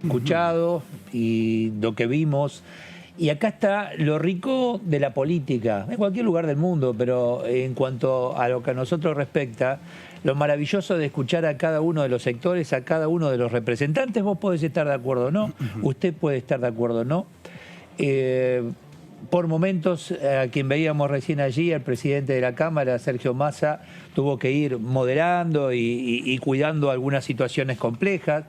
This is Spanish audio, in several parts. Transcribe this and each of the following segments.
escuchado y lo que vimos. Y acá está lo rico de la política, en cualquier lugar del mundo, pero en cuanto a lo que a nosotros respecta, lo maravilloso de escuchar a cada uno de los sectores, a cada uno de los representantes. Vos podés estar de acuerdo o no, usted puede estar de acuerdo o no. Por momentos, a quien veíamos recién allí, el presidente de la Cámara, Sergio Massa, tuvo que ir moderando y cuidando algunas situaciones complejas.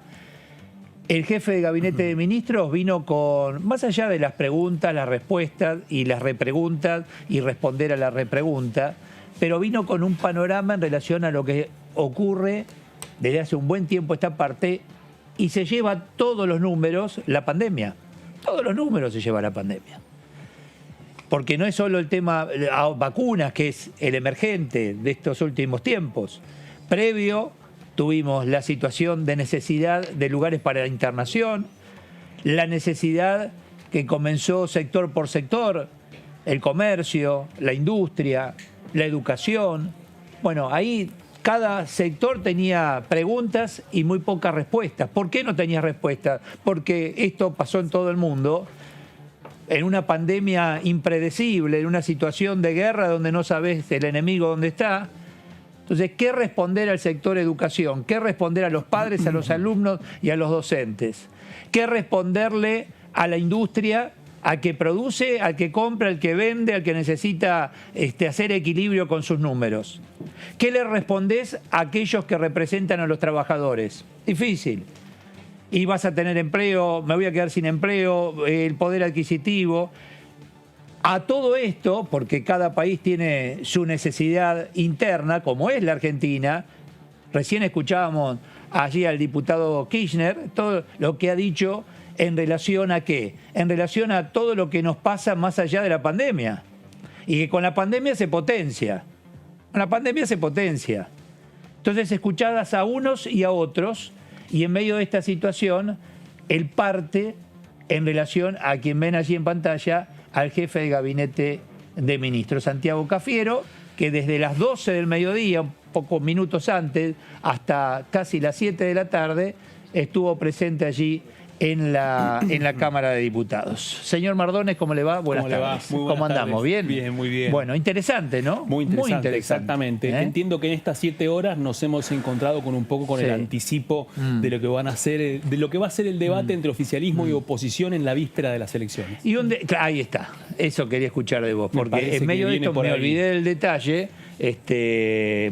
El jefe de gabinete de ministros vino con, más allá de las preguntas, las respuestas y las repreguntas y responder a la repregunta, pero vino con un panorama en relación a lo que ocurre desde hace un buen tiempo esta parte y se lleva todos los números la pandemia. Todos los números se lleva la pandemia. Porque no es solo el tema vacunas, que es el emergente de estos últimos tiempos. Previo tuvimos la situación de necesidad de lugares para la internación, la necesidad que comenzó sector por sector, el comercio, la industria, la educación. Bueno, ahí cada sector tenía preguntas y muy pocas respuestas. ¿Por qué no tenía respuestas? Porque esto pasó en todo el mundo, en una pandemia impredecible, en una situación de guerra donde no sabes el enemigo dónde está. Entonces, ¿qué responder al sector educación? ¿Qué responder a los padres, a los alumnos y a los docentes? ¿Qué responderle a la industria, al que produce, al que compra, al que vende, al que necesita hacer equilibrio con sus números? ¿Qué le respondés a aquellos que representan a los trabajadores? Difícil. Y vas a tener empleo, me voy a quedar sin empleo, el poder adquisitivo. A todo esto, porque cada país tiene su necesidad interna, como es la Argentina, recién escuchábamos allí al diputado Kirchner, todo lo que ha dicho en relación a qué, en relación a todo lo que nos pasa más allá de la pandemia. Y que con la pandemia se potencia, con la pandemia se potencia. Entonces, escuchadas a unos y a otros, y en medio de esta situación, él parte en relación a quien ven allí en pantalla, al jefe de gabinete de ministros, Santiago Cafiero, que desde las 12 del mediodía, pocos minutos antes, hasta casi las 7 de la tarde, estuvo presente allí en la Cámara de Diputados. Señor Mardones, ¿cómo le va? Buenas tardes. Muy buenas ¿Cómo andamos? tardes. ¿Bien? Bien, muy bien. Bueno, interesante, ¿no? Muy interesante, exactamente. Entiendo que en estas 7 horas nos hemos encontrado con un poco con el anticipo de lo que van a hacer, de lo que va a ser el debate entre oficialismo y oposición en la víspera de las elecciones. ¿Y dónde? Ahí está. Eso quería escuchar de vos, porque en medio de esto me olvidé del detalle.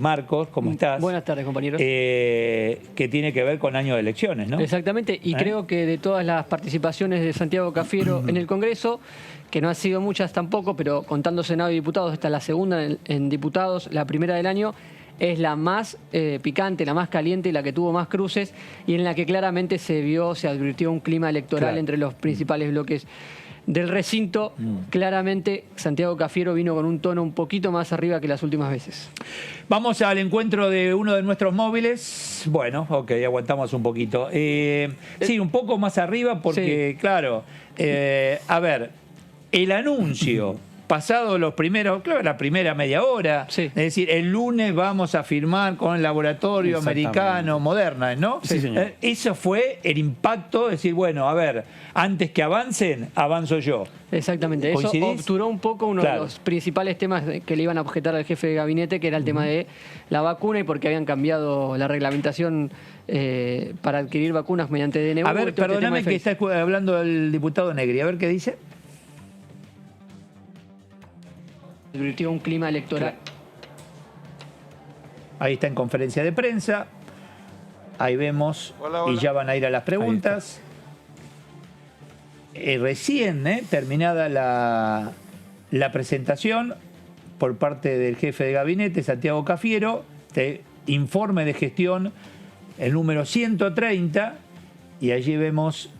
Marcos, ¿cómo estás? Buenas tardes, compañeros. Que tiene que ver con año de elecciones, ¿no? Exactamente, y creo que de todas las participaciones de Santiago Cafiero en el Congreso, que no han sido muchas tampoco, pero contando Senado y Diputados, esta es la segunda en Diputados, la primera del año, es la más picante, la más caliente y la que tuvo más cruces, y en la que claramente se advirtió un clima electoral entre los principales bloques del recinto. Claramente Santiago Cafiero vino con un tono un poquito más arriba que las últimas veces. Vamos al encuentro de uno de nuestros móviles. Bueno, ok, aguantamos un poquito. Sí, un poco más arriba porque, claro, a ver, el anuncio pasado los primeros, claro, la primera media hora, es decir, el lunes vamos a firmar con el laboratorio americano Moderna, ¿no? Sí, señor. Eso fue el impacto, es decir, bueno, a ver, antes que avancen, avanzo yo. Exactamente, eso obturó un poco uno de los principales temas que le iban a objetar al jefe de gabinete, que era el tema de la vacuna y porque habían cambiado la reglamentación para adquirir vacunas mediante DNU. A ver, perdóname que está hablando el diputado Negri, a ver qué dice. Advirtió un clima electoral. Ahí está en conferencia de prensa. Ahí vemos. Hola, hola. Y ya van a ir a las preguntas. Recién terminada la presentación por parte del jefe de gabinete, Santiago Cafiero, informe de gestión, el número 130, y allí vemos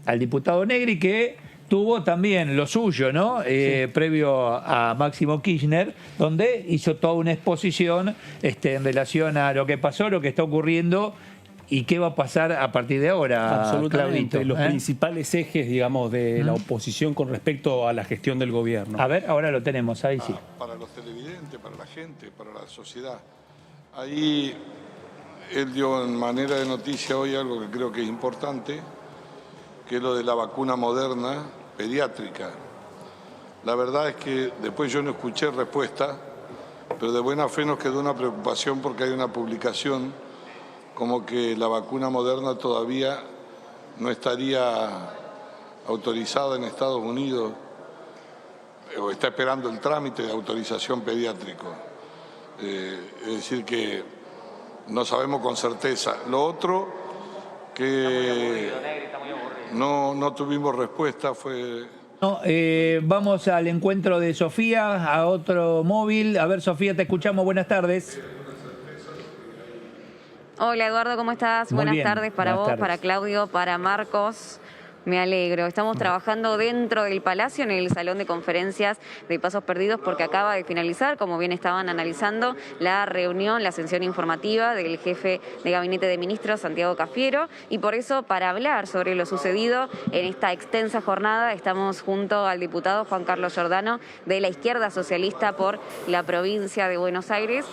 al diputado Negri que tuvo también lo suyo, ¿no? Previo a Máximo Kirchner, donde hizo toda una exposición en relación a lo que pasó, lo que está ocurriendo y qué va a pasar a partir de ahora. Absolutamente, Claudito, los principales ejes, digamos, de la oposición con respecto a la gestión del gobierno. A ver, ahora lo tenemos, ahí sí. Para los televidentes, para la gente, para la sociedad. Ahí él dio en manera de noticia hoy algo que creo que es importante, que es lo de la vacuna Moderna pediátrica. La verdad es que después yo no escuché respuesta, pero de buena fe nos quedó una preocupación porque hay una publicación como que la vacuna Moderna todavía no estaría autorizada en Estados Unidos o está esperando el trámite de autorización pediátrico. Es decir que no sabemos con certeza. Lo otro que no tuvimos respuesta fue... No, vamos al encuentro de Sofía, a otro móvil. A ver, Sofía, te escuchamos. Buenas tardes. Hola, Eduardo, ¿cómo estás? Muy Buenas bien. tardes para Buenas vos, tardes. para Claudio, para Marcos. Me alegro. Estamos trabajando dentro del Palacio, en el Salón de Conferencias de Pasos Perdidos, porque acaba de finalizar, como bien estaban analizando, la reunión, la sesión informativa del jefe de Gabinete de Ministros, Santiago Cafiero, y por eso, para hablar sobre lo sucedido en esta extensa jornada, estamos junto al diputado Juan Carlos Giordano, de la izquierda socialista por la provincia de Buenos Aires,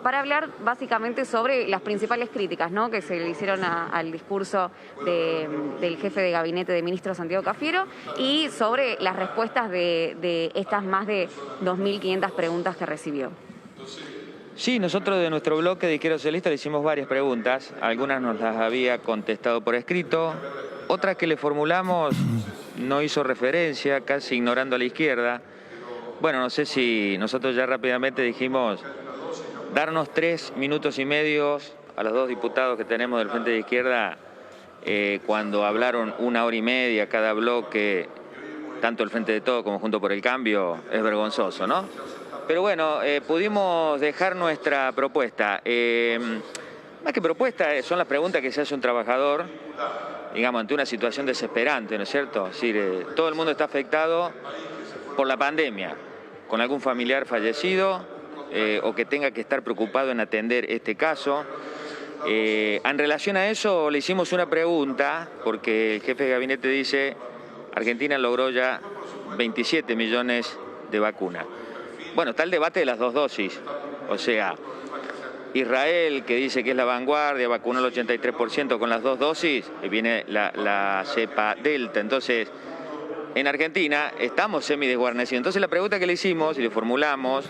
para hablar básicamente sobre las principales críticas, ¿no?, que se le hicieron al discurso del jefe de Gabinete de Ministro Santiago Cafiero y sobre las respuestas de estas más de 2.500 preguntas que recibió. Sí, nosotros de nuestro bloque de Izquierda Socialista le hicimos varias preguntas. Algunas nos las había contestado por escrito, otras que le formulamos no hizo referencia, casi ignorando a la izquierda. Bueno, no sé si nosotros ya rápidamente dijimos darnos 3 minutos y medio a los 2 diputados que tenemos del Frente de Izquierda. Cuando hablaron 1 hora y media cada bloque, tanto el Frente de Todos como Juntos por el Cambio, es vergonzoso, ¿no? Pero bueno, pudimos dejar nuestra propuesta. Más que propuesta, son las preguntas que se hace un trabajador, digamos, ante una situación desesperante, ¿no es cierto? Es decir, todo el mundo está afectado por la pandemia, con algún familiar fallecido o que tenga que estar preocupado en atender este caso. En relación a eso le hicimos una pregunta, porque el jefe de gabinete dice Argentina logró ya 27 millones de vacunas. Bueno, está el debate de las 2 dosis, o sea, Israel, que dice que es la vanguardia, vacunó el 83% con las 2 dosis, y viene la cepa Delta. Entonces, en Argentina estamos semidesguarnecidos. Entonces la pregunta que le hicimos y le formulamos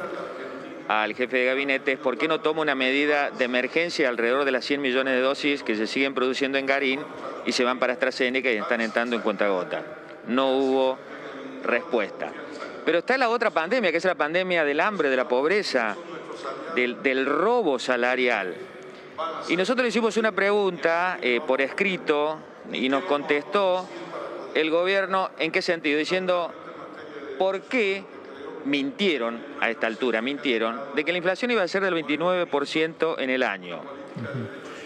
al jefe de gabinete es por qué no toma una medida de emergencia alrededor de las 100 millones de dosis que se siguen produciendo en Garín y se van para AstraZeneca y están entrando en cuentagota. No hubo respuesta. Pero está la otra pandemia, que es la pandemia del hambre, de la pobreza, del robo salarial. Y nosotros le hicimos una pregunta por escrito y nos contestó el gobierno, ¿en qué sentido? Diciendo, ¿por qué mintieron a esta altura? Mintieron de que la inflación iba a ser del 29% en el año.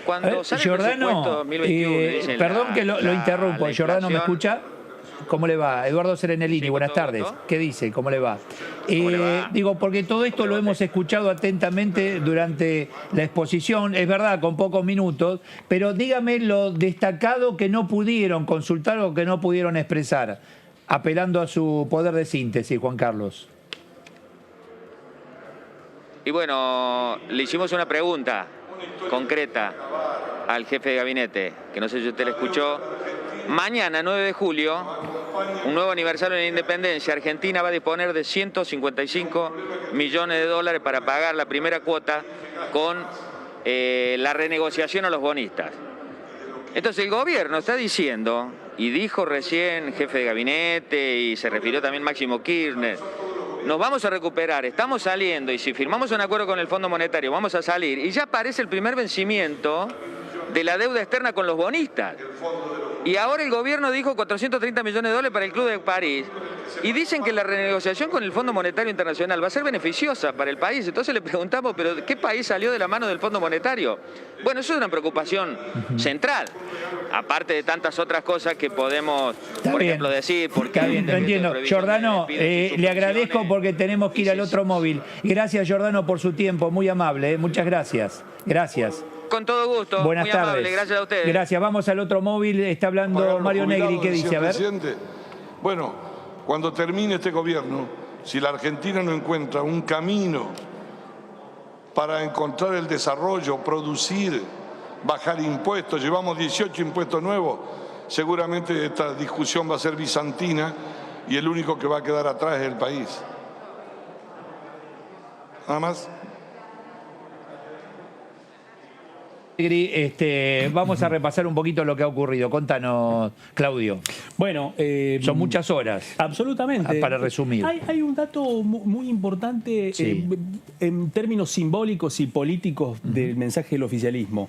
Cuando sale el presupuesto 2021, dicen perdón que lo interrumpo. Giordano, ¿me escucha? ¿Cómo le va? Eduardo Serenellini, Sí, buenas tardes. ¿Qué dice? ¿Cómo le va? ¿Cómo le va? Digo, porque todo esto lo hemos escuchado atentamente durante la exposición, es verdad, con pocos minutos, pero dígame lo destacado que no pudieron consultar o que no pudieron expresar, apelando a su poder de síntesis, Juan Carlos. Y bueno, le hicimos una pregunta concreta al jefe de gabinete, que no sé si usted la escuchó. Mañana, 9 de julio, un nuevo aniversario de la independencia, Argentina va a disponer de 155 millones de dólares para pagar la primera cuota con la renegociación a los bonistas. Entonces el gobierno está diciendo, y dijo recién jefe de gabinete, y se refirió también Máximo Kirchner, nos vamos a recuperar, estamos saliendo, y si firmamos un acuerdo con el Fondo Monetario vamos a salir, y ya aparece el primer vencimiento de la deuda externa con los bonistas. Y ahora el gobierno dijo 430 millones de dólares para el Club de París. Y dicen que la renegociación con el Fondo Monetario Internacional va a ser beneficiosa para el país. Entonces le preguntamos, ¿pero qué país salió de la mano del Fondo Monetario? Bueno, eso es una preocupación central. Aparte de tantas otras cosas que podemos, por ejemplo, decir. Porque Está bien, lo entiendo. Giordano, le agradezco porque tenemos que ir al otro móvil. Gracias, Giordano, por su tiempo. Muy amable. Muchas gracias. Gracias. Con todo gusto. Buenas muy tardes. amable. Gracias a ustedes. Gracias. Vamos al otro móvil. Está hablando Mario Negri. ¿Qué dice? A ver. Presidente. Bueno, cuando termine este gobierno, si la Argentina no encuentra un camino para encontrar el desarrollo, producir, bajar impuestos, llevamos 18 impuestos nuevos, seguramente esta discusión va a ser bizantina y el único que va a quedar atrás es el país. Nada más. Vamos a repasar un poquito lo que ha ocurrido. Contanos, Claudio. Bueno, son muchas horas. Absolutamente. Para resumir. Hay un dato muy importante en términos simbólicos y políticos del mensaje del oficialismo.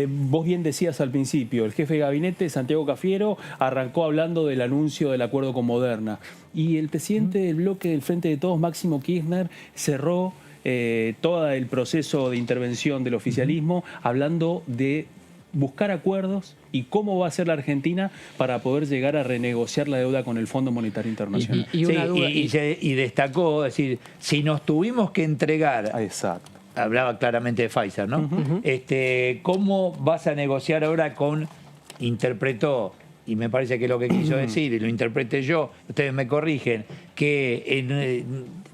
Vos bien decías al principio, el jefe de gabinete, Santiago Cafiero, arrancó hablando del anuncio del acuerdo con Moderna. Y el presidente del bloque del Frente de Todos, Máximo Kirchner, cerró todo el proceso de intervención del oficialismo hablando de buscar acuerdos y cómo va a ser la Argentina para poder llegar a renegociar la deuda con el Fondo Monetario Internacional. Y destacó, es decir, si nos tuvimos que entregar... Exacto. Hablaba claramente de Pfizer, ¿no? ¿Cómo vas a negociar ahora con... Interpretó, y me parece que es lo que quiso decir, y lo interpreté yo, ustedes me corrigen, que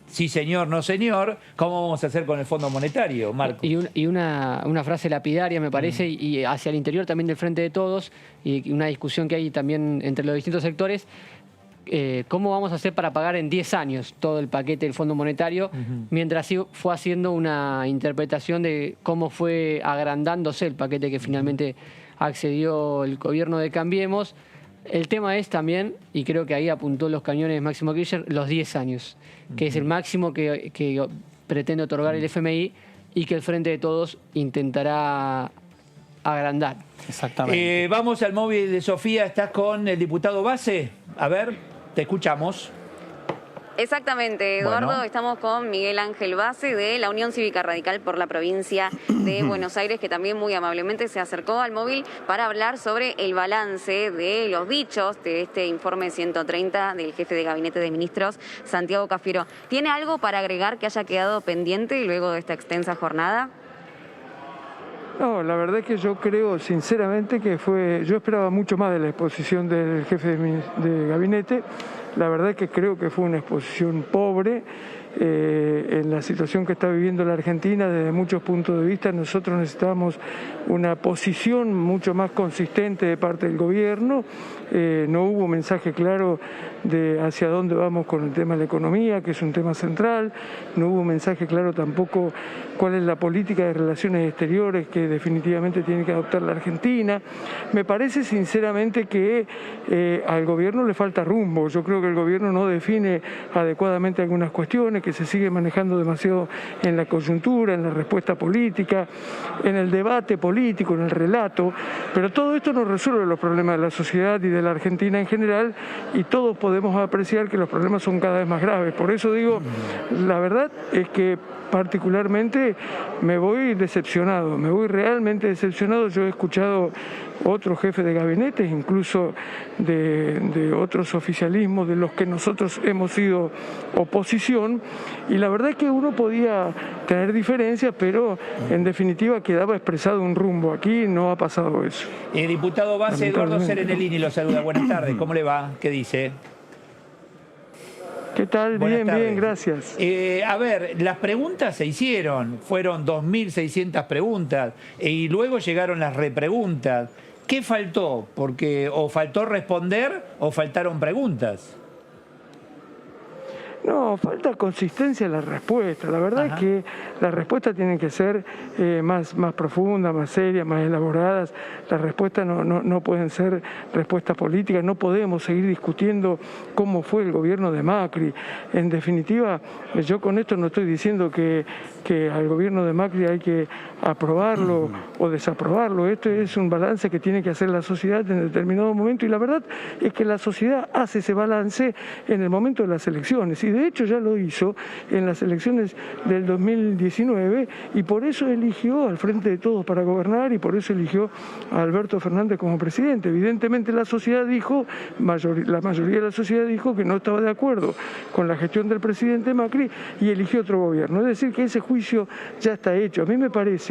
sí señor, no señor, ¿cómo vamos a hacer con el Fondo Monetario, Marco? Y una frase lapidaria, me parece, y hacia el interior también del Frente de Todos, y una discusión que hay también entre los distintos sectores, ¿cómo vamos a hacer para pagar en 10 años todo el paquete del Fondo Monetario? Mientras fue haciendo una interpretación de cómo fue agrandándose el paquete que finalmente accedió el gobierno de Cambiemos. El tema es también, y creo que ahí apuntó los cañones Máximo Kirchner, los 10 años, que es el máximo que pretende otorgar el FMI y que el Frente de Todos intentará agrandar. Exactamente. Vamos al móvil de Sofía, estás con el diputado Base. A ver, te escuchamos. Exactamente, Eduardo, Bueno. Estamos con Miguel Ángel Base de la Unión Cívica Radical por la provincia de Buenos Aires, que también muy amablemente se acercó al móvil para hablar sobre el balance de los dichos de este informe 130 del jefe de Gabinete de Ministros, Santiago Cafiero. ¿Tiene algo para agregar que haya quedado pendiente luego de esta extensa jornada? No, la verdad es que yo creo sinceramente que yo esperaba mucho más de la exposición del jefe de gabinete. La verdad es que creo que fue una exposición pobre en la situación que está viviendo la Argentina desde muchos puntos de vista. Nosotros necesitamos una posición mucho más consistente de parte del gobierno. No hubo mensaje claro de hacia dónde vamos con el tema de la economía, que es un tema central. No hubo mensaje claro tampoco cuál es la política de relaciones exteriores que definitivamente tiene que adoptar la Argentina. Me parece sinceramente que al gobierno le falta rumbo. Yo creo que el gobierno no define adecuadamente algunas cuestiones, que se sigue manejando demasiado en la coyuntura, en la respuesta política, en el debate político, en el relato, pero todo esto no resuelve los problemas de la sociedad y de la Argentina en general, y todos podemos apreciar que los problemas son cada vez más graves. Por eso digo, la verdad es que particularmente me voy decepcionado, me voy realmente decepcionado. Yo he escuchado otros jefes de gabinetes, incluso de otros oficialismos de los que nosotros hemos sido oposición, y la verdad es que uno podía tener diferencias, pero en definitiva quedaba expresado un rumbo. Aquí no ha pasado eso. Diputado Base, Eduardo Serenellini lo saluda. Buenas tardes, ¿cómo le va? ¿Qué dice? ¿Qué tal? Buenas tardes. Bien, gracias. A ver, las preguntas se hicieron, fueron 2.600 preguntas, y luego llegaron las repreguntas. ¿Qué faltó? Porque o faltó responder o faltaron preguntas. No, falta consistencia en la respuesta. La verdad es que las respuestas tienen que ser más profundas, más serias, más elaboradas. Las respuestas no pueden ser respuestas políticas. No podemos seguir discutiendo cómo fue el gobierno de Macri. En definitiva, yo con esto no estoy diciendo que al gobierno de Macri hay que aprobarlo o desaprobarlo. Esto es un balance que tiene que hacer la sociedad en determinado momento, y la verdad es que la sociedad hace ese balance en el momento de las elecciones, y de hecho ya lo hizo en las elecciones del 2019, y por eso eligió al Frente de Todos para gobernar, y por eso eligió a Alberto Fernández como presidente. Evidentemente la sociedad dijo, la mayoría de la sociedad dijo que no estaba de acuerdo con la gestión del presidente Macri y eligió otro gobierno. Es decir, que ese juicio ya está hecho. A mí me parece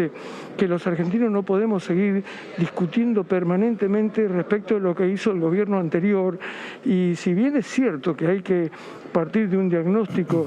que los argentinos no podemos seguir discutiendo permanentemente respecto de lo que hizo el gobierno anterior, y si bien es cierto que hay que partir de un diagnóstico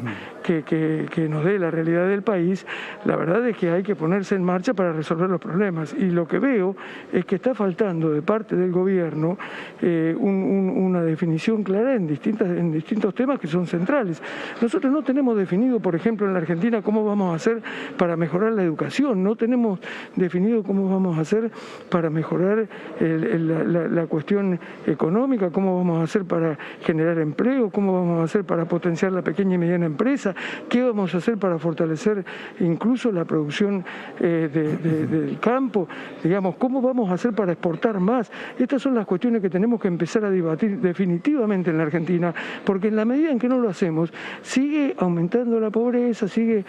que nos dé la realidad del país, la verdad es que hay que ponerse en marcha para resolver los problemas. Y lo que veo es que está faltando de parte del gobierno una definición clara en distintos temas que son centrales. Nosotros no tenemos definido, por ejemplo, en la Argentina cómo vamos a hacer para mejorar la educación, no tenemos definido cómo vamos a hacer para mejorar la cuestión económica, cómo vamos a hacer para generar empleo, cómo vamos a hacer para potenciar la pequeña y mediana empresa, qué vamos a hacer para fortalecer incluso la producción del campo, digamos, cómo vamos a hacer para exportar más. Estas son las cuestiones que tenemos que empezar a debatir definitivamente en la Argentina, porque en la medida en que no lo hacemos, sigue aumentando la pobreza, siguen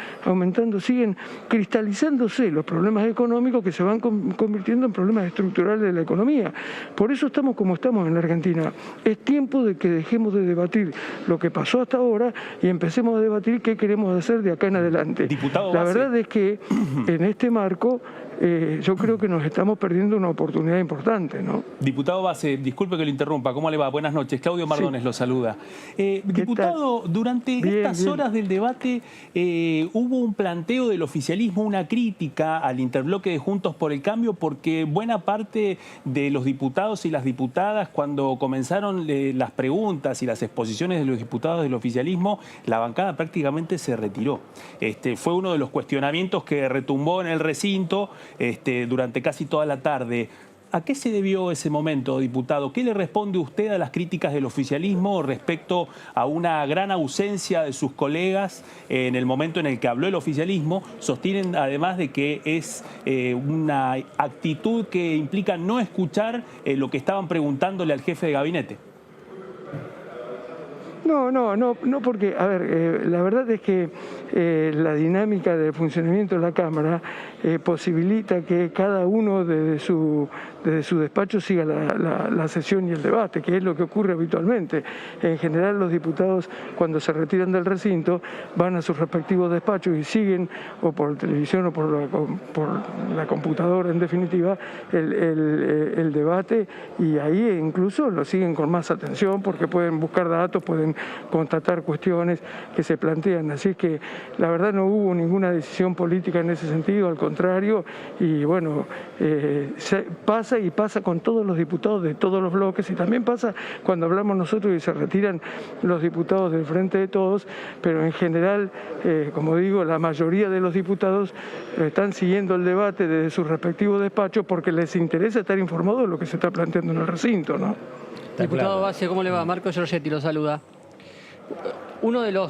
cristalizándose los problemas económicos que se van convirtiendo en problemas estructurales de la economía. Por eso estamos como estamos en la Argentina. Es tiempo de que dejemos de debatir lo que pasó hasta ahora y empecemos a debatir qué queremos hacer de acá en adelante. Diputado la Bassi. verdad es que en este marco yo creo que nos estamos perdiendo una oportunidad importante, ¿no? Diputado Bassi, disculpe que lo interrumpa, ¿cómo le va? Buenas noches, Claudio Mardones lo saluda. Diputado, durante estas horas del debate hubo un planteo del oficialismo, una crítica al interbloque de Juntos por el Cambio, porque buena parte de los diputados y las diputadas, cuando comenzaron las preguntas y las exposiciones de los diputados del oficialismo, la bancada prácticamente se retiró. Fue uno de los cuestionamientos que retumbó en el recinto durante casi toda la tarde. ¿A qué se debió ese momento, diputado? ¿Qué le responde usted a las críticas del oficialismo respecto a una gran ausencia de sus colegas en el momento en el que habló el oficialismo? Sostienen además de que es una actitud que implica no escuchar lo que estaban preguntándole al jefe de gabinete. No, porque, a ver, la verdad es que la dinámica del funcionamiento de la Cámara posibilita que cada uno desde su despacho siga la sesión y el debate, que es lo que ocurre habitualmente. En general, los diputados, cuando se retiran del recinto, van a sus respectivos despachos y siguen, o por televisión o por la computadora, en definitiva, el debate, y ahí incluso lo siguen con más atención porque pueden buscar datos, pueden constatar cuestiones que se plantean. Así que la verdad no hubo ninguna decisión política en ese sentido, al contrario, y bueno, pasa con todos los diputados de todos los bloques, y también pasa cuando hablamos nosotros y se retiran los diputados del Frente de Todos, pero en general, como digo, la mayoría de los diputados están siguiendo el debate desde sus respectivos despachos porque les interesa estar informados de lo que se está planteando en el recinto, ¿no? Diputado Bassi, ¿cómo le va? Marco Giorgetti lo saluda.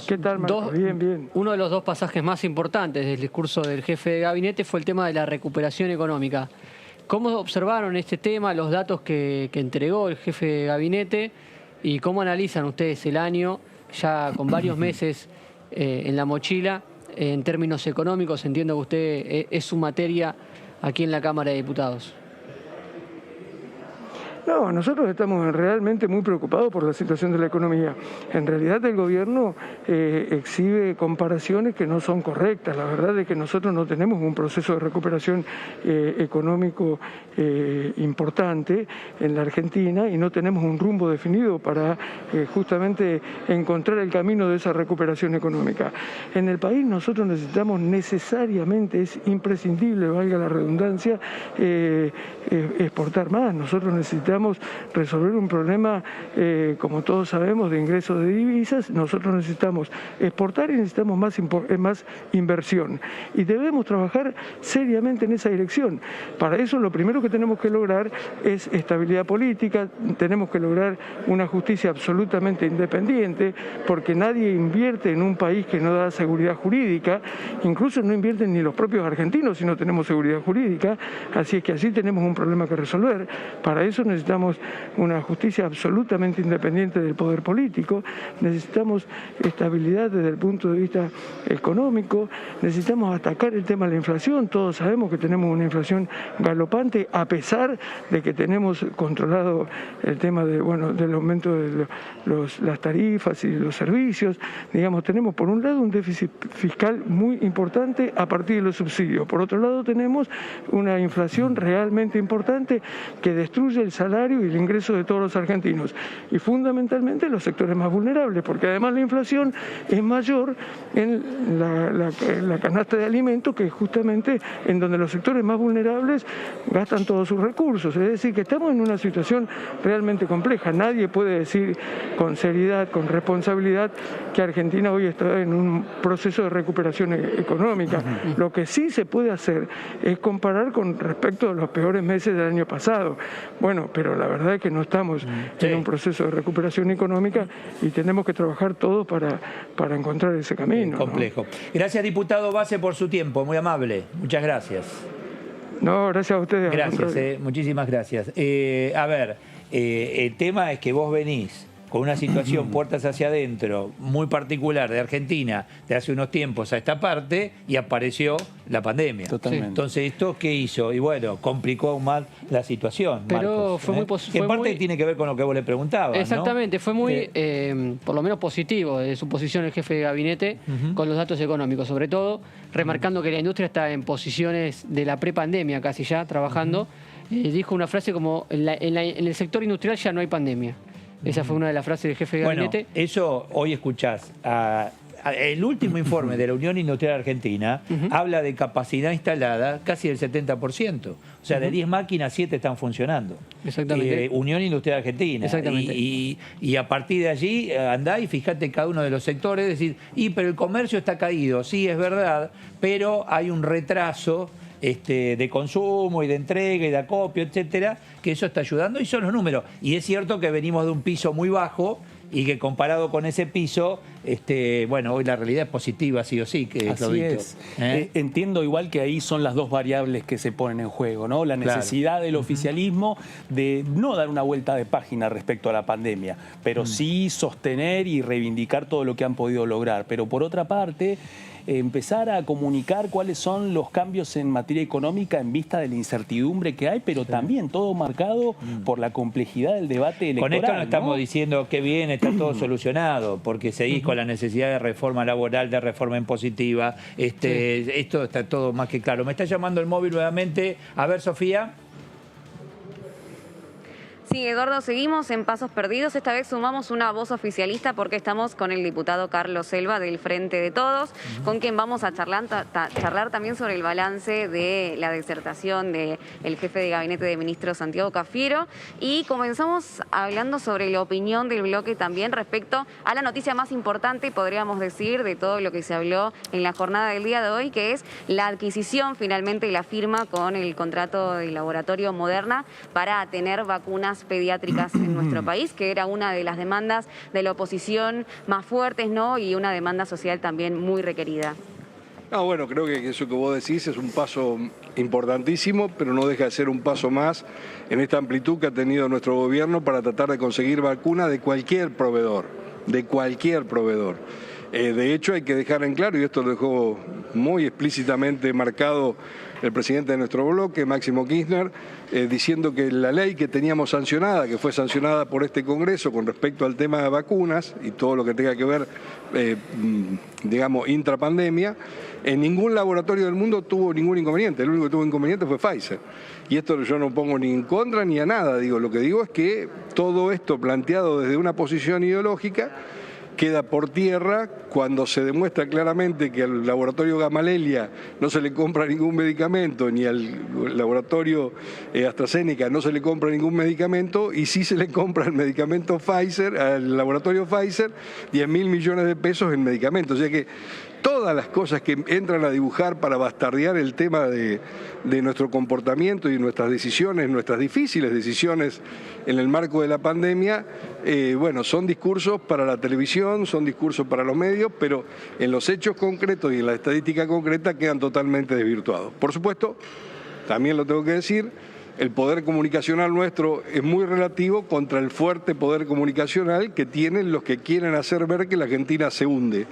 ¿Qué tal, Marco? Bien. Uno de los dos pasajes más importantes del discurso del jefe de gabinete fue el tema de la recuperación económica. ¿Cómo observaron este tema, los datos que entregó el jefe de gabinete, y cómo analizan ustedes el año ya con varios meses en la mochila en términos económicos? Entiendo que usted es su materia aquí en la Cámara de Diputados. No, nosotros estamos realmente muy preocupados por la situación de la economía. En realidad el gobierno exhibe comparaciones que no son correctas. La verdad es que nosotros no tenemos un proceso de recuperación económico importante en la Argentina y no tenemos un rumbo definido para justamente encontrar el camino de esa recuperación económica. En el país nosotros necesitamos necesariamente, es imprescindible, valga la redundancia, exportar más. Nosotros necesitamos resolver un problema, como todos sabemos, de ingresos de divisas. Nosotros necesitamos exportar y necesitamos más inversión. Y debemos trabajar seriamente en esa dirección. Para eso lo primero que tenemos que lograr es estabilidad política, tenemos que lograr una justicia absolutamente independiente, porque nadie invierte en un país que no da seguridad jurídica, incluso no invierten ni los propios argentinos si no tenemos seguridad jurídica, así es que así tenemos un problema que resolver. Para eso necesitamos una justicia absolutamente independiente del poder político, necesitamos estabilidad desde el punto de vista económico, necesitamos atacar el tema de la inflación. Todos sabemos que tenemos una inflación galopante, a pesar de que tenemos controlado el tema del aumento de las tarifas y los servicios. Digamos, tenemos por un lado un déficit fiscal muy importante a partir de los subsidios. Por otro lado tenemos una inflación realmente importante que destruye el salario salario y el ingreso de todos los argentinos, y fundamentalmente los sectores más vulnerables, porque además la inflación es mayor en la canasta de alimentos, que es justamente en donde los sectores más vulnerables gastan todos sus recursos. Es decir, que estamos en una situación realmente compleja. Nadie puede decir con seriedad, con responsabilidad, que Argentina hoy está en un proceso de recuperación económica. Lo que sí se puede hacer es comparar con respecto a los peores meses del año pasado. Bueno, pero la verdad es que no estamos en un proceso de recuperación económica y tenemos que trabajar todos para encontrar ese camino. Complejo. ¿No? Gracias, diputado Base, por su tiempo. Muy amable. Muchas gracias. No, gracias a ustedes. Gracias, muchísimas gracias. A ver, el tema es que vos venís con una situación puertas hacia adentro muy particular de Argentina de hace unos tiempos a esta parte y apareció la pandemia. Totalmente. Entonces, ¿esto qué hizo? Y bueno, complicó aún más la situación, pero Marcos, fue muy que en parte tiene que ver con lo que vos le preguntabas, exactamente, ¿no? Fue muy, por lo menos positivo de su posición el jefe de gabinete con los datos económicos, sobre todo remarcando que la industria está en posiciones de la prepandemia casi ya, trabajando. Dijo una frase como, en el sector industrial ya no hay pandemia. Esa fue una de las frases del jefe de gabinete. Bueno, eso hoy escuchás. El último informe de la Unión Industrial Argentina habla de capacidad instalada casi del 70%. O sea, de 10 máquinas, 7 están funcionando. Exactamente. Unión Industrial Argentina. Exactamente. Y a partir de allí andá y fíjate cada uno de los sectores, decir, pero el comercio está caído. Sí, es verdad, pero hay un retraso de consumo y de entrega y de acopio, etcétera, que eso está ayudando y son los números. Y es cierto que venimos de un piso muy bajo y que comparado con ese piso, bueno, hoy la realidad es positiva, sí o sí. Que así es. Entiendo igual que ahí son las dos variables que se ponen en juego, ¿no? La necesidad del oficialismo de no dar una vuelta de página respecto a la pandemia, pero sí sostener y reivindicar todo lo que han podido lograr. Pero por otra parte, empezar a comunicar cuáles son los cambios en materia económica en vista de la incertidumbre que hay, pero también todo marcado por la complejidad del debate electoral. Con esto no estamos diciendo que bien, está todo solucionado, porque seguís con la necesidad de reforma laboral, de reforma impositiva. Esto está todo más que claro. Me está llamando el móvil nuevamente. A ver, Sofía. Sí, Eduardo, seguimos en Pasos Perdidos. Esta vez sumamos una voz oficialista porque estamos con el diputado Carlos Selva del Frente de Todos, con quien vamos a charlar también sobre el balance de la disertación del jefe de gabinete de ministros Santiago Cafiero. Y comenzamos hablando sobre la opinión del bloque también respecto a la noticia más importante, podríamos decir, de todo lo que se habló en la jornada del día de hoy, que es la adquisición finalmente y la firma con el contrato del laboratorio Moderna para tener vacunas pediátricas en nuestro país, que era una de las demandas de la oposición más fuertes, ¿no? Y una demanda social también muy requerida. Bueno, creo que eso que vos decís es un paso importantísimo, pero no deja de ser un paso más en esta amplitud que ha tenido nuestro gobierno para tratar de conseguir vacunas de cualquier proveedor, de cualquier proveedor. De hecho, hay que dejar en claro, y esto lo dejó muy explícitamente marcado el presidente de nuestro bloque, Máximo Kirchner, diciendo que la ley que teníamos sancionada, que fue sancionada por este Congreso con respecto al tema de vacunas y todo lo que tenga que ver, digamos, intrapandemia, en ningún laboratorio del mundo tuvo ningún inconveniente. El único que tuvo inconveniente fue Pfizer. Y esto yo no pongo ni en contra ni a nada. Lo que digo es que todo esto planteado desde una posición ideológica queda por tierra cuando se demuestra claramente que al laboratorio Gamaleya no se le compra ningún medicamento, ni al laboratorio AstraZeneca no se le compra ningún medicamento, y sí se le compra el medicamento Pfizer, al laboratorio Pfizer, 10.000 millones de pesos en medicamentos. O sea que todas las cosas que entran a dibujar para bastardear el tema de nuestro comportamiento y nuestras decisiones, nuestras difíciles decisiones en el marco de la pandemia, bueno, son discursos para la televisión, son discursos para los medios, pero en los hechos concretos y en la estadística concreta quedan totalmente desvirtuados. Por supuesto, también lo tengo que decir, el poder comunicacional nuestro es muy relativo contra el fuerte poder comunicacional que tienen los que quieren hacer ver que la Argentina se hunde.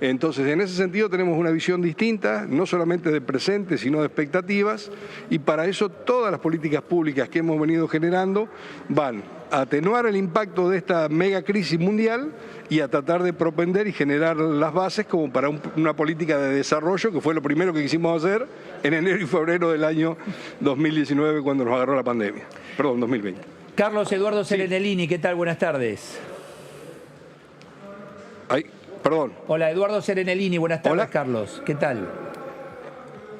Entonces, en ese sentido tenemos una visión distinta, no solamente de presente, sino de expectativas, y para eso todas las políticas públicas que hemos venido generando van a atenuar el impacto de esta mega crisis mundial y a tratar de propender y generar las bases como para una política de desarrollo, que fue lo primero que quisimos hacer en enero y febrero del año 2019 cuando nos agarró la pandemia. Perdón, 2020. Carlos Eduardo Serenellini, ¿qué tal? Buenas tardes. Ay, perdón. Hola, Eduardo Serenellini, buenas tardes. Hola. Carlos, ¿qué tal?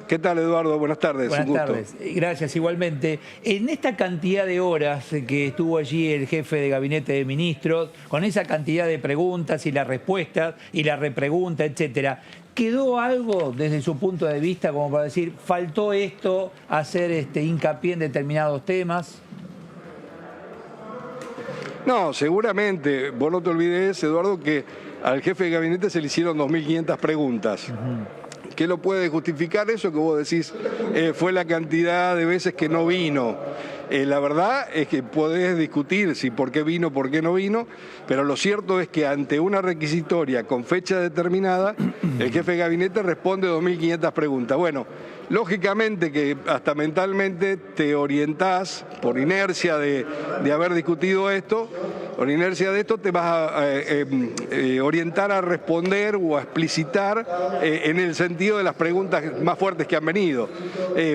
¿Qué tal, Eduardo? Buenas tardes. Buenas un gusto. tardes. Gracias, igualmente. En esta cantidad de horas que estuvo allí el jefe de gabinete de ministros, con esa cantidad de preguntas y las respuestas y la repregunta, etcétera, ¿quedó algo desde su punto de vista como para decir, faltó esto, hacer hincapié en determinados temas? No, seguramente. Vos no te olvides, Eduardo, que al jefe de gabinete se le hicieron 2.500 preguntas. ¿Qué lo puede justificar eso que vos decís? Fue la cantidad de veces que no vino. La verdad es que podés discutir si por qué vino, por qué no vino, pero lo cierto es que ante una requisitoria con fecha determinada, el jefe de gabinete responde 2.500 preguntas. Bueno, lógicamente que hasta mentalmente te orientás por inercia de haber discutido esto, por inercia de esto te vas a orientar a responder o a explicitar en el sentido de las preguntas más fuertes que han venido.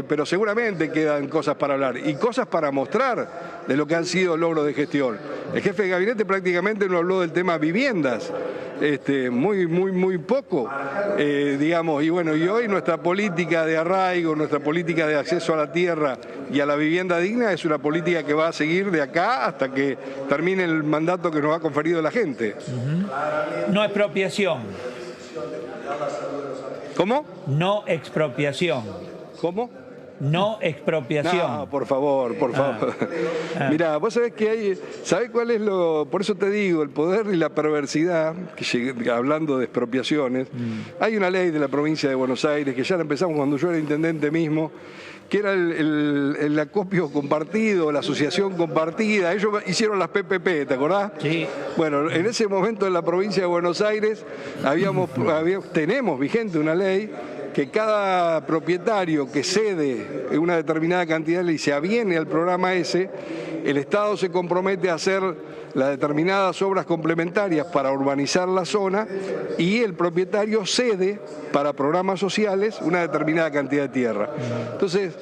Pero seguramente quedan cosas para hablar y cosas para mostrar de lo que han sido logros de gestión. El jefe de gabinete prácticamente no habló del tema viviendas, muy poco, digamos, y bueno, y hoy nuestra política de arraigo, nuestra política de acceso a la tierra y a la vivienda digna es una política que va a seguir de acá hasta que termine el mandato que nos ha conferido la gente. No expropiación. ¿Cómo? No expropiación. ¿Cómo? No expropiación. No, por favor, por favor. Mirá, vos sabés que hay, ¿sabés cuál es lo? Por eso te digo, el poder y la perversidad, hablando de expropiaciones, hay una ley de la provincia de Buenos Aires, que ya la empezamos cuando yo era intendente mismo, que era el acopio compartido, la asociación compartida. Ellos hicieron las PPP, ¿te acordás? Sí. Bueno, en ese momento en la provincia de Buenos Aires tenemos vigente una ley que cada propietario que cede una determinada cantidad y se aviene al programa ese, el Estado se compromete a hacer las determinadas obras complementarias para urbanizar la zona y el propietario cede para programas sociales una determinada cantidad de tierra. Entonces,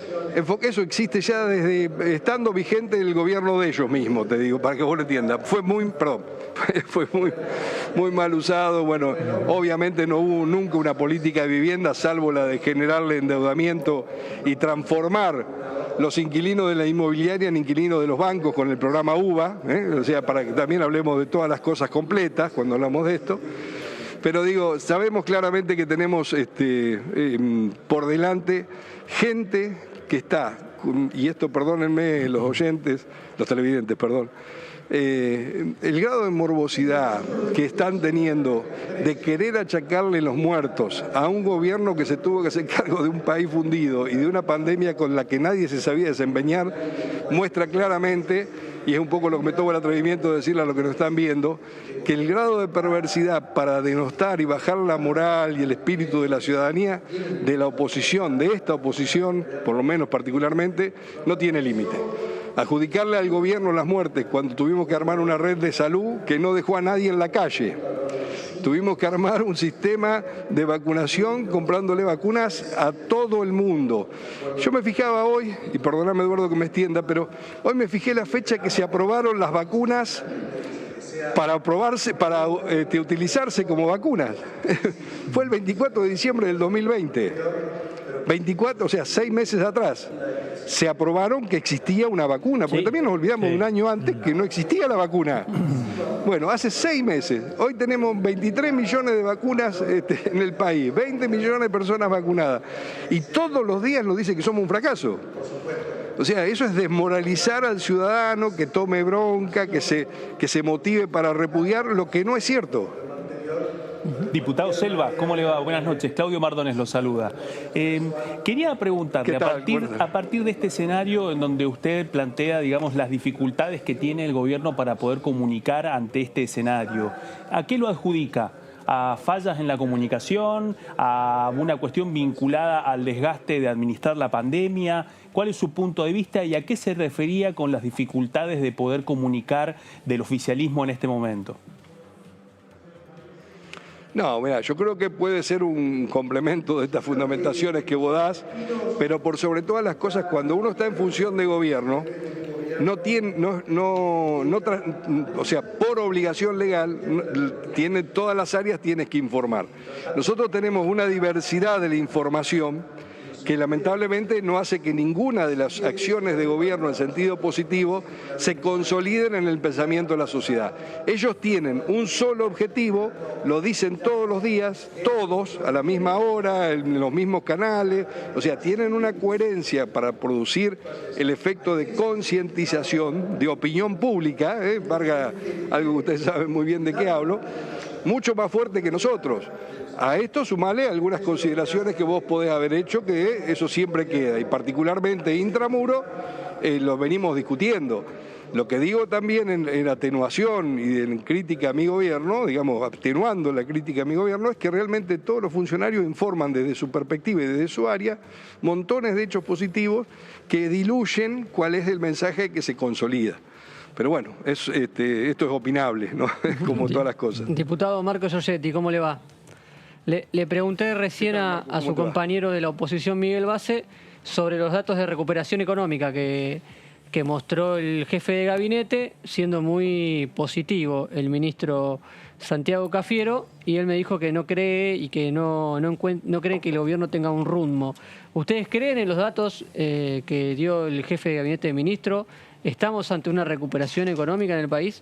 eso existe ya desde estando vigente el gobierno de ellos mismos, te digo, para que vos lo entiendas. Fue muy mal usado. Bueno, obviamente no hubo nunca una política de vivienda, salvo la de generarle endeudamiento y transformar los inquilinos de la inmobiliaria en inquilinos de los bancos con el programa UBA, o sea, para que también hablemos de todas las cosas completas cuando hablamos de esto. Pero digo, sabemos claramente que tenemos por delante gente que está, y esto perdónenme los oyentes, los televidentes, perdón, el grado de morbosidad que están teniendo de querer achacarle los muertos a un gobierno que se tuvo que hacer cargo de un país fundido y de una pandemia con la que nadie se sabía desempeñar, muestra claramente, y es un poco lo que me tomo el atrevimiento de decirle a los que nos están viendo, que el grado de perversidad para denostar y bajar la moral y el espíritu de la ciudadanía, de la oposición, de esta oposición, por lo menos particularmente, no tiene límite. Adjudicarle al gobierno las muertes cuando tuvimos que armar una red de salud que no dejó a nadie en la calle. Tuvimos que armar un sistema de vacunación comprándole vacunas a todo el mundo. Yo me fijaba hoy, y perdóname Eduardo que me extienda, pero hoy me fijé la fecha que se aprobaron las vacunas para utilizarse como vacunas. Fue el 24 de diciembre del 2020. 24, o sea, 6 meses atrás, se aprobaron que existía una vacuna, porque también nos olvidamos de un año antes que no existía la vacuna. Bueno, hace 6 meses, hoy tenemos 23 millones de vacunas en el país, 20 millones de personas vacunadas, y todos los días nos dicen que somos un fracaso. O sea, eso es desmoralizar al ciudadano, que tome bronca, que se motive para repudiar lo que no es cierto. Diputado Selva, ¿cómo le va? Buenas noches. Claudio Mardones lo saluda. Quería preguntarle, a partir de este escenario en donde usted plantea, digamos, las dificultades que tiene el gobierno para poder comunicar ante este escenario, ¿a qué lo adjudica? ¿A fallas en la comunicación? ¿A una cuestión vinculada al desgaste de administrar la pandemia? ¿Cuál es su punto de vista y a qué se refería con las dificultades de poder comunicar del oficialismo en este momento? No, mira, yo creo que puede ser un complemento de estas fundamentaciones que vos das, pero por sobre todas las cosas, cuando uno está en función de gobierno, o sea, por obligación legal, todas las áreas tienes que informar. Nosotros tenemos una diversidad de la información que lamentablemente no hace que ninguna de las acciones de gobierno en sentido positivo se consoliden en el pensamiento de la sociedad. Ellos tienen un solo objetivo, lo dicen todos los días, todos, a la misma hora, en los mismos canales, o sea, tienen una coherencia para producir el efecto de concientización, de opinión pública, valga algo que ustedes saben muy bien de qué hablo, mucho más fuerte que nosotros. A esto sumale algunas consideraciones que vos podés haber hecho, que eso siempre queda, y particularmente intramuro lo venimos discutiendo. Lo que digo también en atenuación y en crítica a mi gobierno, digamos, atenuando la crítica a mi gobierno, es que realmente todos los funcionarios informan desde su perspectiva y desde su área montones de hechos positivos que diluyen cuál es el mensaje que se consolida. Pero bueno, esto es opinable, ¿no? Como todas las cosas. Diputado Marco Giorgetti, ¿cómo le va? Le pregunté recién a su compañero de la oposición, Miguel Base, sobre los datos de recuperación económica que mostró el jefe de gabinete, siendo muy positivo el ministro Santiago Cafiero, y él me dijo que no cree y que no cree que el gobierno tenga un rumbo. ¿Ustedes creen en los datos que dio el jefe de gabinete de ministro? ¿Estamos ante una recuperación económica en el país?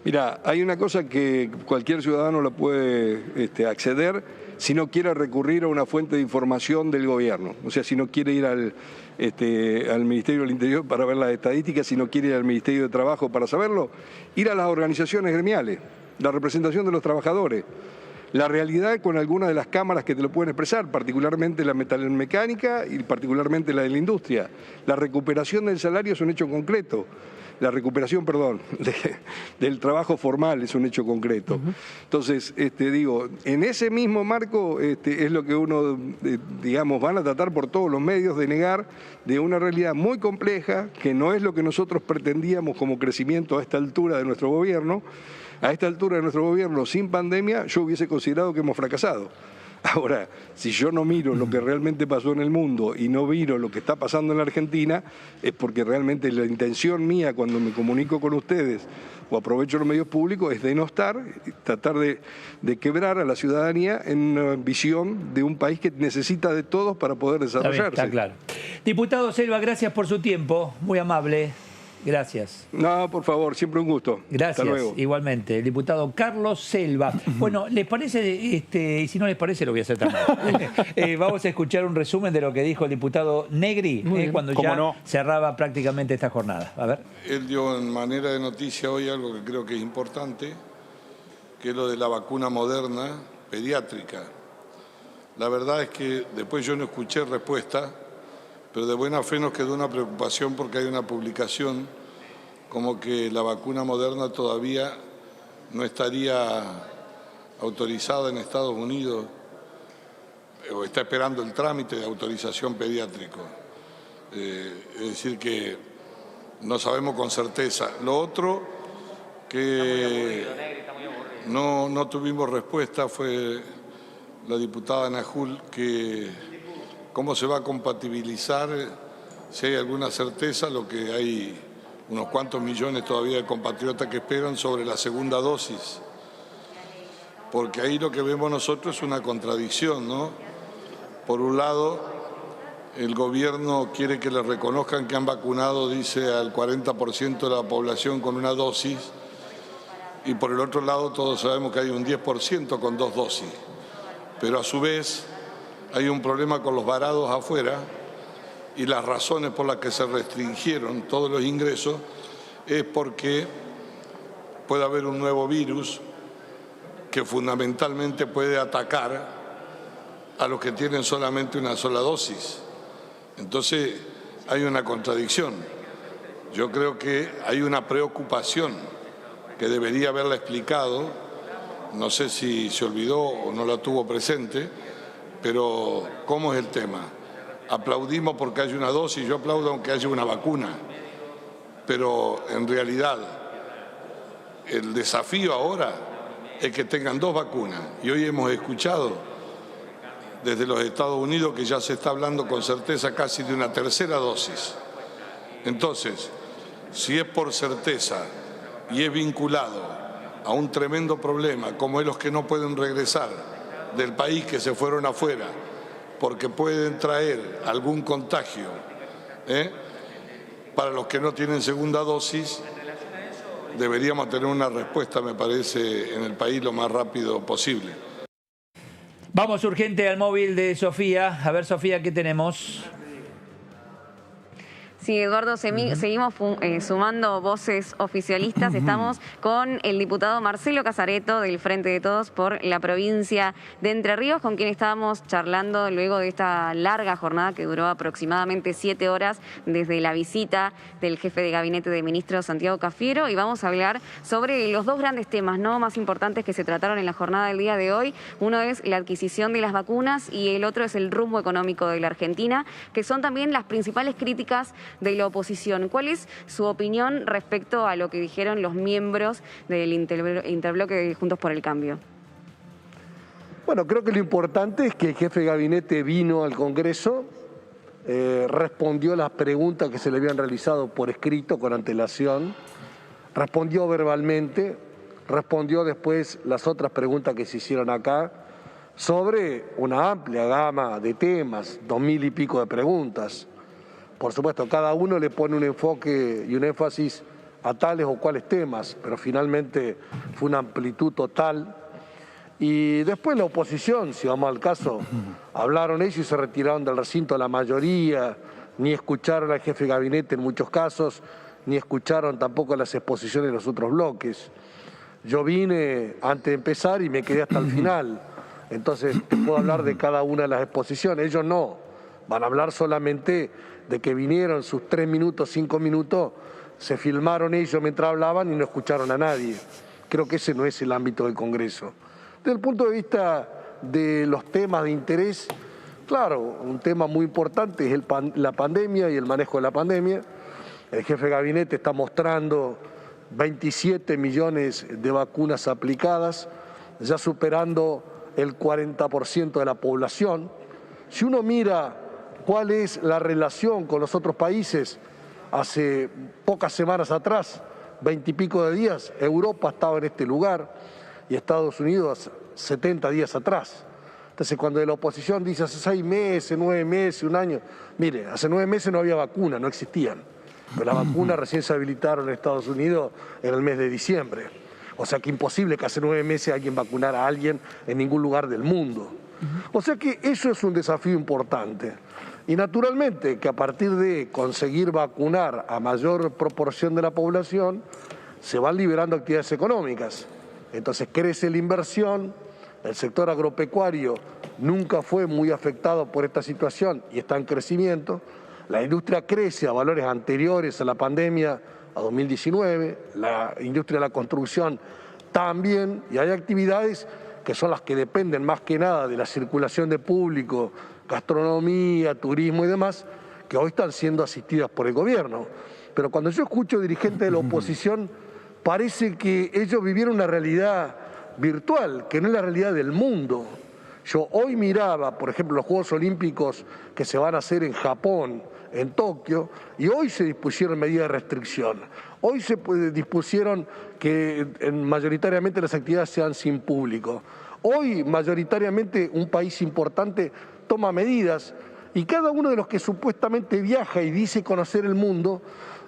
Mira, hay una cosa que cualquier ciudadano la puede acceder si no quiere recurrir a una fuente de información del gobierno. O sea, si no quiere ir al Ministerio del Interior para ver las estadísticas, si no quiere ir al Ministerio de Trabajo para saberlo, ir a las organizaciones gremiales, la representación de los trabajadores, la realidad con algunas de las cámaras que te lo pueden expresar, particularmente la metalmecánica y particularmente la de la industria. La recuperación del salario es un hecho concreto. La recuperación, del trabajo formal es un hecho concreto. Entonces, digo, en ese mismo marco es lo que uno, digamos, van a tratar por todos los medios de negar de una realidad muy compleja, que no es lo que nosotros pretendíamos como crecimiento a esta altura de nuestro gobierno. A esta altura de nuestro gobierno, sin pandemia, yo hubiese considerado que hemos fracasado. Ahora, si yo no miro lo que realmente pasó en el mundo y no miro lo que está pasando en la Argentina, es porque realmente la intención mía cuando me comunico con ustedes o aprovecho los medios públicos es denostar, tratar de quebrar a la ciudadanía en una visión de un país que necesita de todos para poder desarrollarse. Está claro. Diputado Selva, gracias por su tiempo, muy amable. Gracias. No, por favor, siempre un gusto. Gracias, hasta luego. Igualmente. El diputado Carlos Selva. Bueno, ¿les parece? Y si no les parece, lo voy a hacer también. Vamos a escuchar un resumen de lo que dijo el diputado Negri cuando ya cerraba prácticamente esta jornada. A ver. Él dio en manera de noticia hoy algo que creo que es importante, que es lo de la vacuna Moderna pediátrica. La verdad es que después yo no escuché respuesta, pero de buena fe nos quedó una preocupación porque hay una publicación como que la vacuna Moderna todavía no estaría autorizada en Estados Unidos o está esperando el trámite de autorización pediátrico. Es decir que no sabemos con certeza. Lo otro que no tuvimos respuesta fue la diputada Najul, que cómo se va a compatibilizar, si hay alguna certeza, lo que hay unos cuantos millones todavía de compatriotas que esperan sobre la segunda dosis. Porque ahí lo que vemos nosotros es una contradicción, ¿no? Por un lado, el gobierno quiere que le reconozcan que han vacunado, dice, al 40% de la población con una dosis, y por el otro lado todos sabemos que hay un 10% con 2 dosis. Pero a su vez hay un problema con los varados afuera y las razones por las que se restringieron todos los ingresos es porque puede haber un nuevo virus que fundamentalmente puede atacar a los que tienen solamente una sola dosis. Entonces hay una contradicción. Yo creo que hay una preocupación que debería haberla explicado, no sé si se olvidó o no la tuvo presente, pero ¿cómo es el tema? Aplaudimos porque hay una dosis, yo aplaudo aunque haya una vacuna, pero en realidad el desafío ahora es que tengan 2 vacunas. Y hoy hemos escuchado desde los Estados Unidos que ya se está hablando con certeza casi de una tercera dosis. Entonces, si es por certeza y es vinculado a un tremendo problema, como es los que no pueden regresar del país, que se fueron afuera, porque pueden traer algún contagio, para los que no tienen segunda dosis, deberíamos tener una respuesta, me parece, en el país lo más rápido posible. Vamos urgente al móvil de Sofía. A ver, Sofía, ¿qué tenemos? Sí, Eduardo, seguimos sumando voces oficialistas. Estamos con el diputado Marcelo Casareto del Frente de Todos por la provincia de Entre Ríos, con quien estábamos charlando luego de esta larga jornada que duró aproximadamente 7 horas desde la visita del jefe de gabinete de ministros Santiago Cafiero, y vamos a hablar sobre los dos grandes temas más importantes que se trataron en la jornada del día de hoy. Uno es la adquisición de las vacunas y el otro es el rumbo económico de la Argentina, que son también las principales críticas de la oposición. ¿Cuál es su opinión respecto a lo que dijeron los miembros del interbloque de Juntos por el Cambio? Bueno, creo que lo importante es que el jefe de gabinete vino al Congreso, respondió las preguntas que se le habían realizado por escrito con antelación, respondió verbalmente, respondió después las otras preguntas que se hicieron acá sobre una amplia gama de temas, 2000 y pico de preguntas. Por supuesto, cada uno le pone un enfoque y un énfasis a tales o cuales temas, pero finalmente fue una amplitud total. Y después la oposición, si vamos al caso, hablaron ellos y se retiraron del recinto la mayoría, ni escucharon al jefe de gabinete en muchos casos, ni escucharon tampoco las exposiciones de los otros bloques. Yo vine antes de empezar y me quedé hasta el final, entonces te puedo hablar de cada una de las exposiciones. Ellos no, van a hablar solamente de que vinieron sus 3 minutos, 5 minutos, se filmaron ellos mientras hablaban y no escucharon a nadie. Creo que ese no es el ámbito del Congreso. Desde el punto de vista de los temas de interés, claro, un tema muy importante es la pandemia y el manejo de la pandemia. El jefe de gabinete está mostrando 27 millones de vacunas aplicadas, ya superando el 40% de la población. Si uno mira cuál es la relación con los otros países, hace pocas semanas atrás, 20 y pico de días, Europa estaba en este lugar y Estados Unidos 70 días atrás. Entonces, cuando la oposición dice hace 6 meses, 9 meses, un año, mire, hace 9 meses no había vacuna, no existían. Pero las vacunas recién se habilitaron en Estados Unidos en el mes de diciembre. O sea que imposible que hace 9 meses alguien vacunara a alguien en ningún lugar del mundo. O sea que eso es un desafío importante. Y naturalmente que a partir de conseguir vacunar a mayor proporción de la población, se van liberando actividades económicas. Entonces crece la inversión, el sector agropecuario nunca fue muy afectado por esta situación y está en crecimiento. La industria crece a valores anteriores a la pandemia, a 2019, la industria de la construcción también, y hay actividades que son las que dependen más que nada de la circulación de público, gastronomía, turismo y demás, que hoy están siendo asistidas por el gobierno. Pero cuando yo escucho dirigentes de la oposición, parece que ellos vivieron una realidad virtual, que no es la realidad del mundo. Yo hoy miraba, por ejemplo, los Juegos Olímpicos que se van a hacer en Japón, en Tokio, y hoy se dispusieron medidas de restricción. Hoy se dispusieron que mayoritariamente las actividades sean sin público. Hoy mayoritariamente un país importante toma medidas y cada uno de los que supuestamente viaja y dice conocer el mundo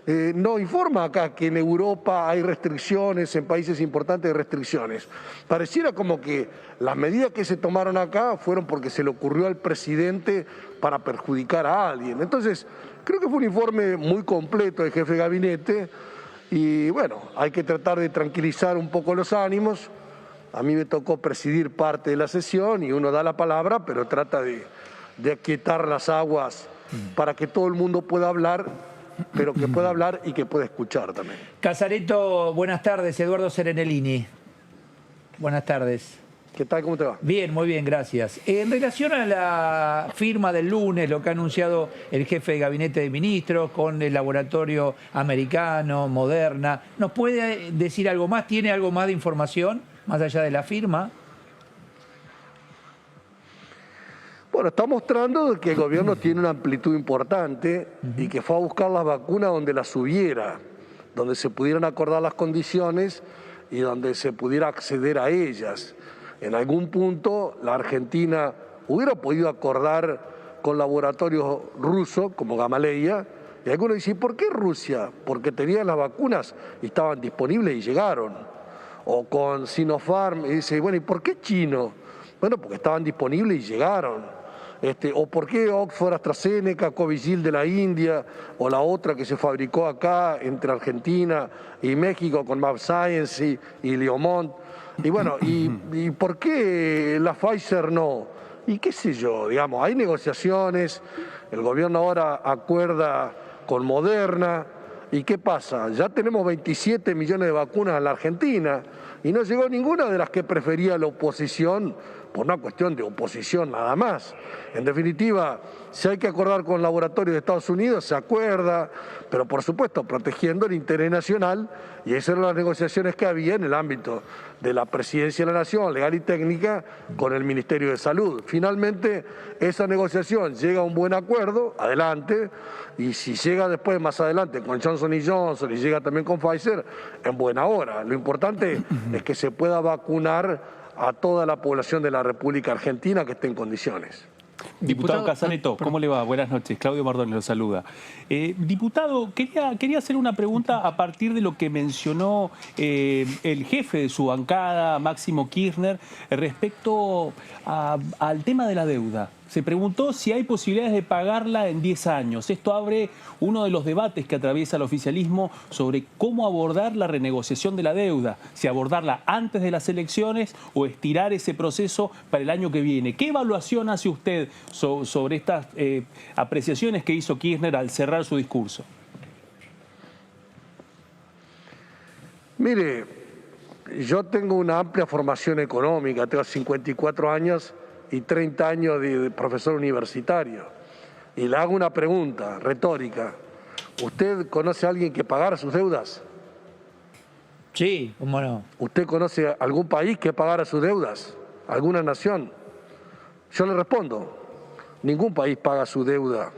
no informa acá que en Europa hay restricciones, en países importantes hay restricciones. Pareciera como que las medidas que se tomaron acá fueron porque se le ocurrió al presidente para perjudicar a alguien. Entonces, creo que fue un informe muy completo del jefe de gabinete y bueno, hay que tratar de tranquilizar un poco los ánimos. A mí me tocó presidir parte de la sesión y uno da la palabra, pero trata de aquietar las aguas para que todo el mundo pueda hablar, pero que pueda hablar y que pueda escuchar también. Casareto, buenas tardes. Eduardo Serenellini. Buenas tardes. ¿Qué tal? ¿Cómo te va? Bien, muy bien, gracias. En relación a la firma del lunes, lo que ha anunciado el jefe de gabinete de ministros con el laboratorio americano, Moderna, ¿nos puede decir algo más? ¿Tiene algo más de información más allá de la firma? Bueno, está mostrando que el gobierno tiene una amplitud importante y que fue a buscar las vacunas donde las hubiera, donde se pudieran acordar las condiciones y donde se pudiera acceder a ellas. En algún punto la Argentina hubiera podido acordar con laboratorios rusos como Gamaleya, y algunos dicen, ¿por qué Rusia? Porque tenían las vacunas y estaban disponibles y llegaron. O con Sinopharm, y dice, bueno, ¿y por qué chino? Bueno, porque estaban disponibles y llegaron. O por qué Oxford, AstraZeneca, Covishield de la India, o la otra que se fabricó acá entre Argentina y México con mAbxience y Leomont. Y bueno, ¿y por qué la Pfizer no? Y qué sé yo, digamos, hay negociaciones, el gobierno ahora acuerda con Moderna, ¿y qué pasa? Ya tenemos 27 millones de vacunas en la Argentina y no llegó ninguna de las que prefería la oposición por una cuestión de oposición nada más. En definitiva, si hay que acordar con laboratorios de Estados Unidos, se acuerda, pero por supuesto protegiendo el interés nacional, y esas eran las negociaciones que había en el ámbito de la Presidencia de la Nación, legal y técnica, con el Ministerio de Salud. Finalmente, esa negociación llega a un buen acuerdo, adelante, y si llega después, más adelante, con Johnson & Johnson y llega también con Pfizer, en buena hora. Lo importante es que se pueda vacunar a toda la población de la República Argentina que esté en condiciones. Diputado Casaneto, ¿cómo le va? Buenas noches. Claudio Mardones lo saluda. Diputado, quería hacer una pregunta a partir de lo que mencionó el jefe de su bancada, Máximo Kirchner, respecto al tema de la deuda. Se preguntó si hay posibilidades de pagarla en 10 años. Esto abre uno de los debates que atraviesa el oficialismo sobre cómo abordar la renegociación de la deuda, si abordarla antes de las elecciones o estirar ese proceso para el año que viene. ¿Qué evaluación hace usted sobre estas apreciaciones que hizo Kirchner al cerrar su discurso? Mire, yo tengo una amplia formación económica, tengo 54 años y 30 años de profesor universitario. Y le hago una pregunta retórica. ¿Usted conoce a alguien que pagara sus deudas? Sí, ¿cómo no? ¿Usted conoce algún país que pagara sus deudas? ¿Alguna nación? Yo le respondo, ningún país paga su deuda.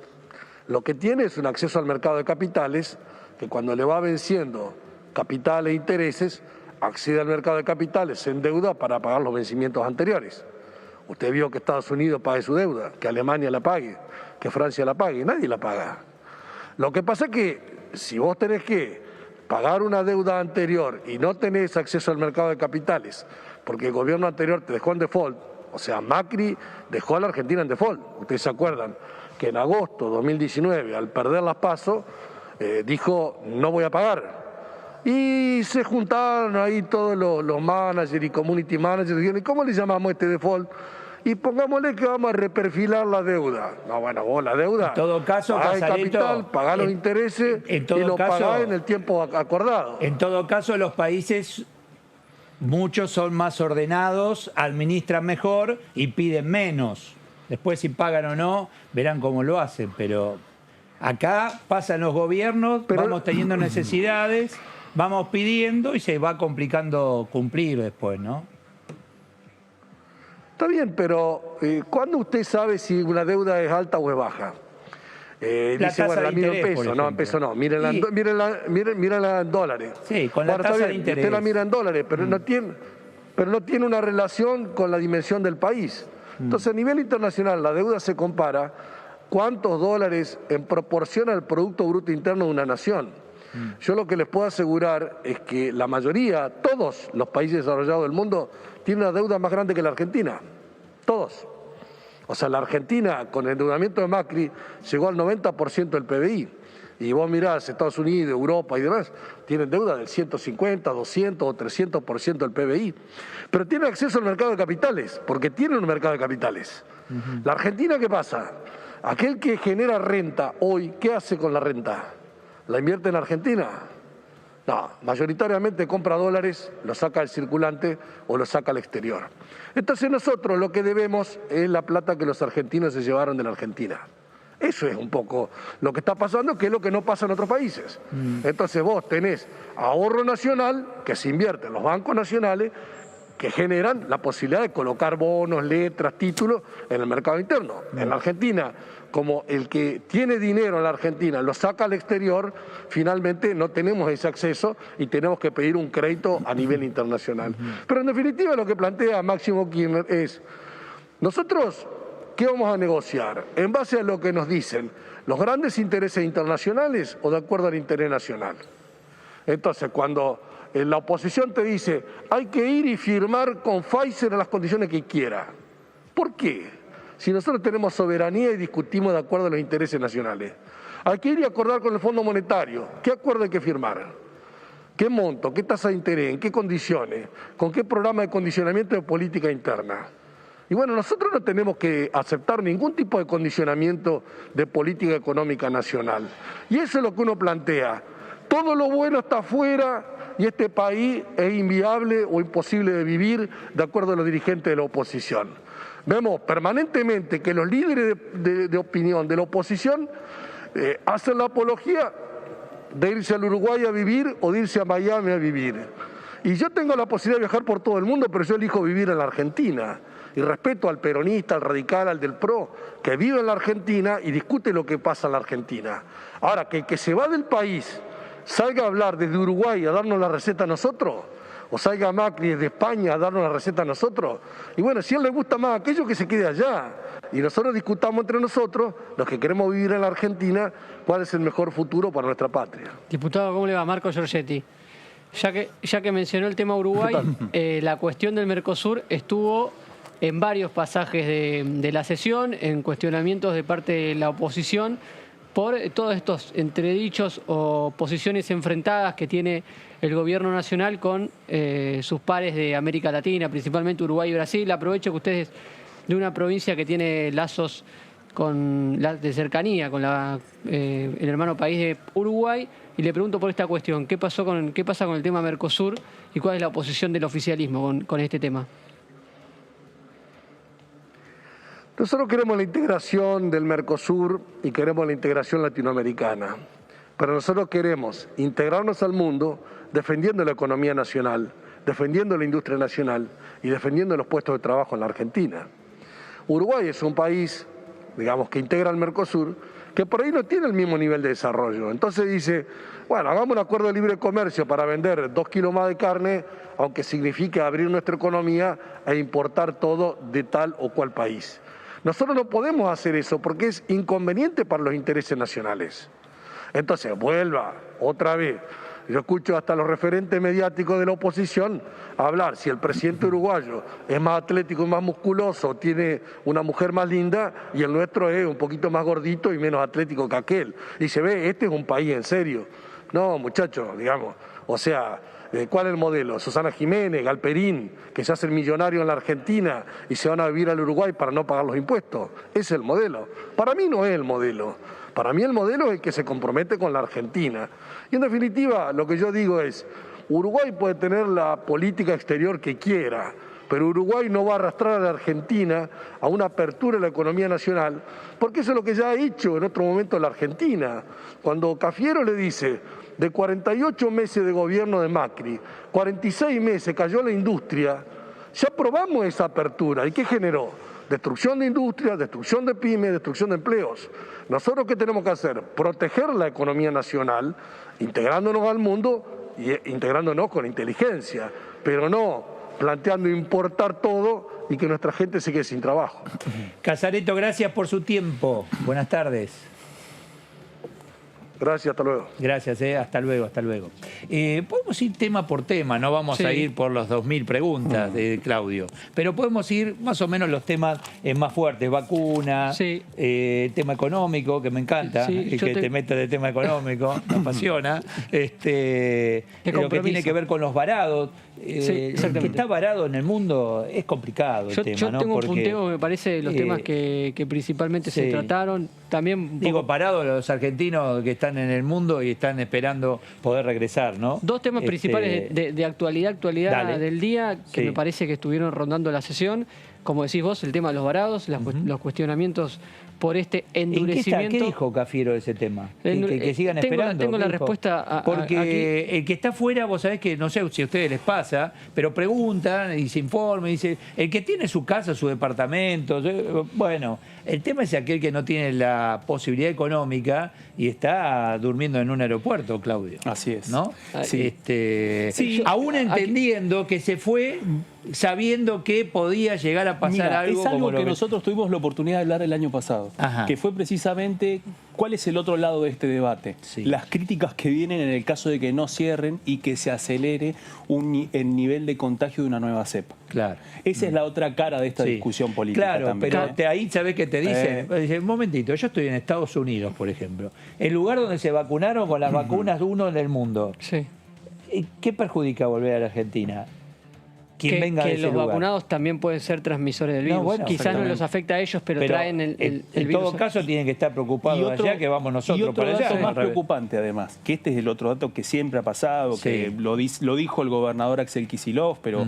Lo que tiene es un acceso al mercado de capitales que cuando le va venciendo capitales e intereses, accede al mercado de capitales, se endeuda para pagar los vencimientos anteriores. Usted vio que Estados Unidos pague su deuda, que Alemania la pague, que Francia la pague, nadie la paga. Lo que pasa es que si vos tenés que pagar una deuda anterior y no tenés acceso al mercado de capitales, porque el gobierno anterior te dejó en default, o sea, Macri dejó a la Argentina en default. Ustedes se acuerdan que en agosto de 2019, al perder las PASO, dijo, no voy a pagar. Y se juntaron ahí todos los managers y community managers y dijeron, ¿cómo le llamamos a este default? Y pongámosle que vamos a reperfilar la deuda. No, bueno, vos la deuda, en todo caso, pagá el capital, pagá los intereses y lo pagá en el tiempo acordado. En todo caso, los países, muchos son más ordenados, administran mejor y piden menos. Después si pagan o no, verán cómo lo hacen, pero acá pasan los gobiernos, vamos teniendo necesidades, vamos pidiendo y se va complicando cumplir después, ¿no? Está bien, pero ¿cuándo usted sabe si una deuda es alta o es baja? Dice, bueno, la miro en pesos. No, en pesos no. Mírenla en dólares. Sí, con la tasa de interés. Usted la mira en dólares, pero no tiene una relación con la dimensión del país. Entonces, a nivel internacional, la deuda se compara cuántos dólares en proporción al Producto Bruto Interno de una nación. Yo lo que les puedo asegurar es que la mayoría, todos los países desarrollados del mundo, tienen una deuda más grande que la Argentina. Todos. O sea, la Argentina, con el endeudamiento de Macri, llegó al 90% del PBI. Y vos mirás, Estados Unidos, Europa y demás, tienen deuda del 150, 200 o 300% del PBI. Pero tienen acceso al mercado de capitales, porque tienen un mercado de capitales. La Argentina, ¿qué pasa? Aquel que genera renta hoy, ¿qué hace con la renta? ¿La invierte en Argentina? No, mayoritariamente compra dólares, lo saca del circulante o lo saca al exterior. Entonces nosotros lo que debemos es la plata que los argentinos se llevaron de la Argentina. Eso es un poco lo que está pasando, que es lo que no pasa en otros países. Entonces vos tenés ahorro nacional que se invierte en los bancos nacionales que generan la posibilidad de colocar bonos, letras, títulos en el mercado interno. En la Argentina, como el que tiene dinero en la Argentina lo saca al exterior, finalmente no tenemos ese acceso y tenemos que pedir un crédito a nivel internacional. Pero en definitiva lo que plantea Máximo Kirchner es, nosotros, ¿qué vamos a negociar? En base a lo que nos dicen los grandes intereses internacionales o de acuerdo al interés nacional. Entonces, cuando la oposición te dice, hay que ir y firmar con Pfizer en las condiciones que quiera. ¿Por qué? Si nosotros tenemos soberanía y discutimos de acuerdo a los intereses nacionales. Hay que ir y acordar con el Fondo Monetario. ¿Qué acuerdo hay que firmar? ¿Qué monto? ¿Qué tasa de interés? ¿En qué condiciones? ¿Con qué programa de condicionamiento de política interna? Y bueno, nosotros no tenemos que aceptar ningún tipo de condicionamiento de política económica nacional. Y eso es lo que uno plantea. Todo lo bueno está afuera y este país es inviable o imposible de vivir de acuerdo a los dirigentes de la oposición. Vemos permanentemente que los líderes de opinión de la oposición hacen la apología de irse al Uruguay a vivir o de irse a Miami a vivir. Y yo tengo la posibilidad de viajar por todo el mundo, pero yo elijo vivir en la Argentina. Y respeto al peronista, al radical, al del PRO, que vive en la Argentina y discute lo que pasa en la Argentina. Ahora, que el que se va del país salga a hablar desde Uruguay a darnos la receta a nosotros, o salga Macri desde España a darnos la receta a nosotros, y bueno, si a él le gusta más aquello, que se quede allá. Y nosotros discutamos entre nosotros, los que queremos vivir en la Argentina, cuál es el mejor futuro para nuestra patria. Diputado, ¿cómo le va? Marco Giorgetti. Ya que mencionó el tema Uruguay, la cuestión del Mercosur estuvo en varios pasajes de la sesión, en cuestionamientos de parte de la oposición, por todos estos entredichos o posiciones enfrentadas que tiene el gobierno nacional con sus pares de América Latina, principalmente Uruguay y Brasil. Aprovecho que ustedes de una provincia que tiene lazos de cercanía con el hermano país de Uruguay, y le pregunto por esta cuestión, ¿qué pasa con el tema Mercosur y cuál es la oposición del oficialismo con este tema? Nosotros queremos la integración del Mercosur y queremos la integración latinoamericana, pero nosotros queremos integrarnos al mundo defendiendo la economía nacional, defendiendo la industria nacional y defendiendo los puestos de trabajo en la Argentina. Uruguay es un país, digamos, que integra el Mercosur, que por ahí no tiene el mismo nivel de desarrollo. Entonces dice, bueno, hagamos un acuerdo de libre comercio para vender 2 kilos más de carne, aunque signifique abrir nuestra economía e importar todo de tal o cual país. Nosotros no podemos hacer eso porque es inconveniente para los intereses nacionales. Entonces, vuelva otra vez. Yo escucho hasta los referentes mediáticos de la oposición hablar si el presidente uruguayo es más atlético y más musculoso, tiene una mujer más linda, y el nuestro es un poquito más gordito y menos atlético que aquel. Y se ve, este es un país en serio. No, muchachos, digamos, o sea, ¿cuál es el modelo? Susana Jiménez, Galperín, que se hacen millonarios en la Argentina y se van a vivir al Uruguay para no pagar los impuestos. Ese es el modelo. Para mí no es el modelo. Para mí el modelo es el que se compromete con la Argentina. Y en definitiva, lo que yo digo es, Uruguay puede tener la política exterior que quiera, pero Uruguay no va a arrastrar a la Argentina a una apertura de la economía nacional, porque eso es lo que ya ha hecho en otro momento la Argentina. Cuando Cafiero le dice, de 48 meses de gobierno de Macri, 46 meses cayó la industria, ya probamos esa apertura. ¿Y qué generó? Destrucción de industria, destrucción de pymes, destrucción de empleos. ¿Nosotros qué tenemos que hacer? Proteger la economía nacional, integrándonos al mundo y integrándonos con inteligencia, pero no planteando importar todo y que nuestra gente se quede sin trabajo. Casareto, gracias por su tiempo. Buenas tardes. Gracias, hasta luego. Gracias, hasta luego, hasta luego. Podemos ir tema por tema, no vamos a ir por las 2000 preguntas de Claudio, pero podemos ir más o menos los temas más fuertes, vacuna, tema económico, que me encanta, te metas de tema económico, me apasiona, lo que tiene que ver con los varados. Que está varado en el mundo es complicado el tema, yo ¿no? tengo un punteo, me parece, de los temas que principalmente se trataron. También digo, parados los argentinos que están en el mundo y están esperando poder regresar, ¿no? Dos temas principales de actualidad Dale. del día que me parece que estuvieron rondando la sesión. como decís vos, el tema de los varados, los cuestionamientos por este endurecimiento. ¿Qué dijo Cafiero de ese tema? Que sigan esperando. Tengo la respuesta Porque aquí. el que está afuera, vos sabés que, no sé si a ustedes les pasa, pero preguntan y se informan, dice, el que tiene su casa, su departamento, bueno, el tema es aquel que no tiene la posibilidad económica y está durmiendo en un aeropuerto, Claudio. Así es. ¿No? Sí. Aún entendiendo que se fue sabiendo que podía llegar a pasar algo. Es algo como que nosotros tuvimos la oportunidad de hablar el año pasado, que fue precisamente cuál es el otro lado de este debate. Las críticas que vienen en el caso de que no cierren y que se acelere el nivel de contagio de una nueva cepa. Claro. Esa es la otra cara de esta discusión política. Claro, también. pero ahí sabés que te dicen, un momentito, yo estoy en Estados Unidos, por ejemplo, el lugar donde se vacunaron con las vacunas uno en el mundo. Sí. ¿Qué perjudica volver a la Argentina? Que los vacunados también pueden ser transmisores del virus. Bueno, quizás no los afecta a ellos, pero traen el virus. En todo caso tienen que estar preocupados allá que vamos nosotros. Y otro para allá, dato más preocupante además, que este es el otro dato que siempre ha pasado, que lo dijo el gobernador Axel Kicillof, pero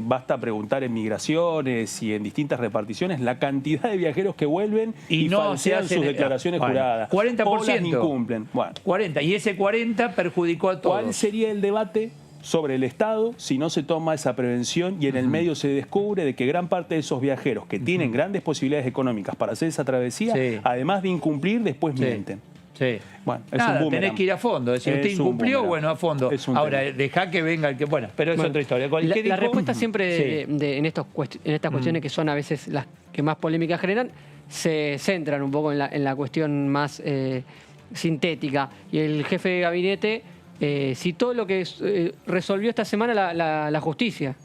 basta preguntar en migraciones y en distintas reparticiones la cantidad de viajeros que vuelven y no falsean sus declaraciones juradas. 40%. O las incumplen. Bueno. 40. Y ese 40 perjudicó a todos. ¿Cuál sería el debate sobre el Estado si no se toma esa prevención y en el medio se descubre de que gran parte de esos viajeros que tienen grandes posibilidades económicas para hacer esa travesía, además de incumplir, después mienten? Sí. Bueno, es Nada, un tenés que ir a fondo. Es decir, usted incumplió, bueno, a fondo. Ahora, deja que venga el que... Bueno, pero es otra historia. La respuesta siempre en estas cuestiones que son a veces las que más polémicas generan, se centran un poco en la cuestión más sintética. Y el jefe de gabinete citó lo que resolvió esta semana la justicia,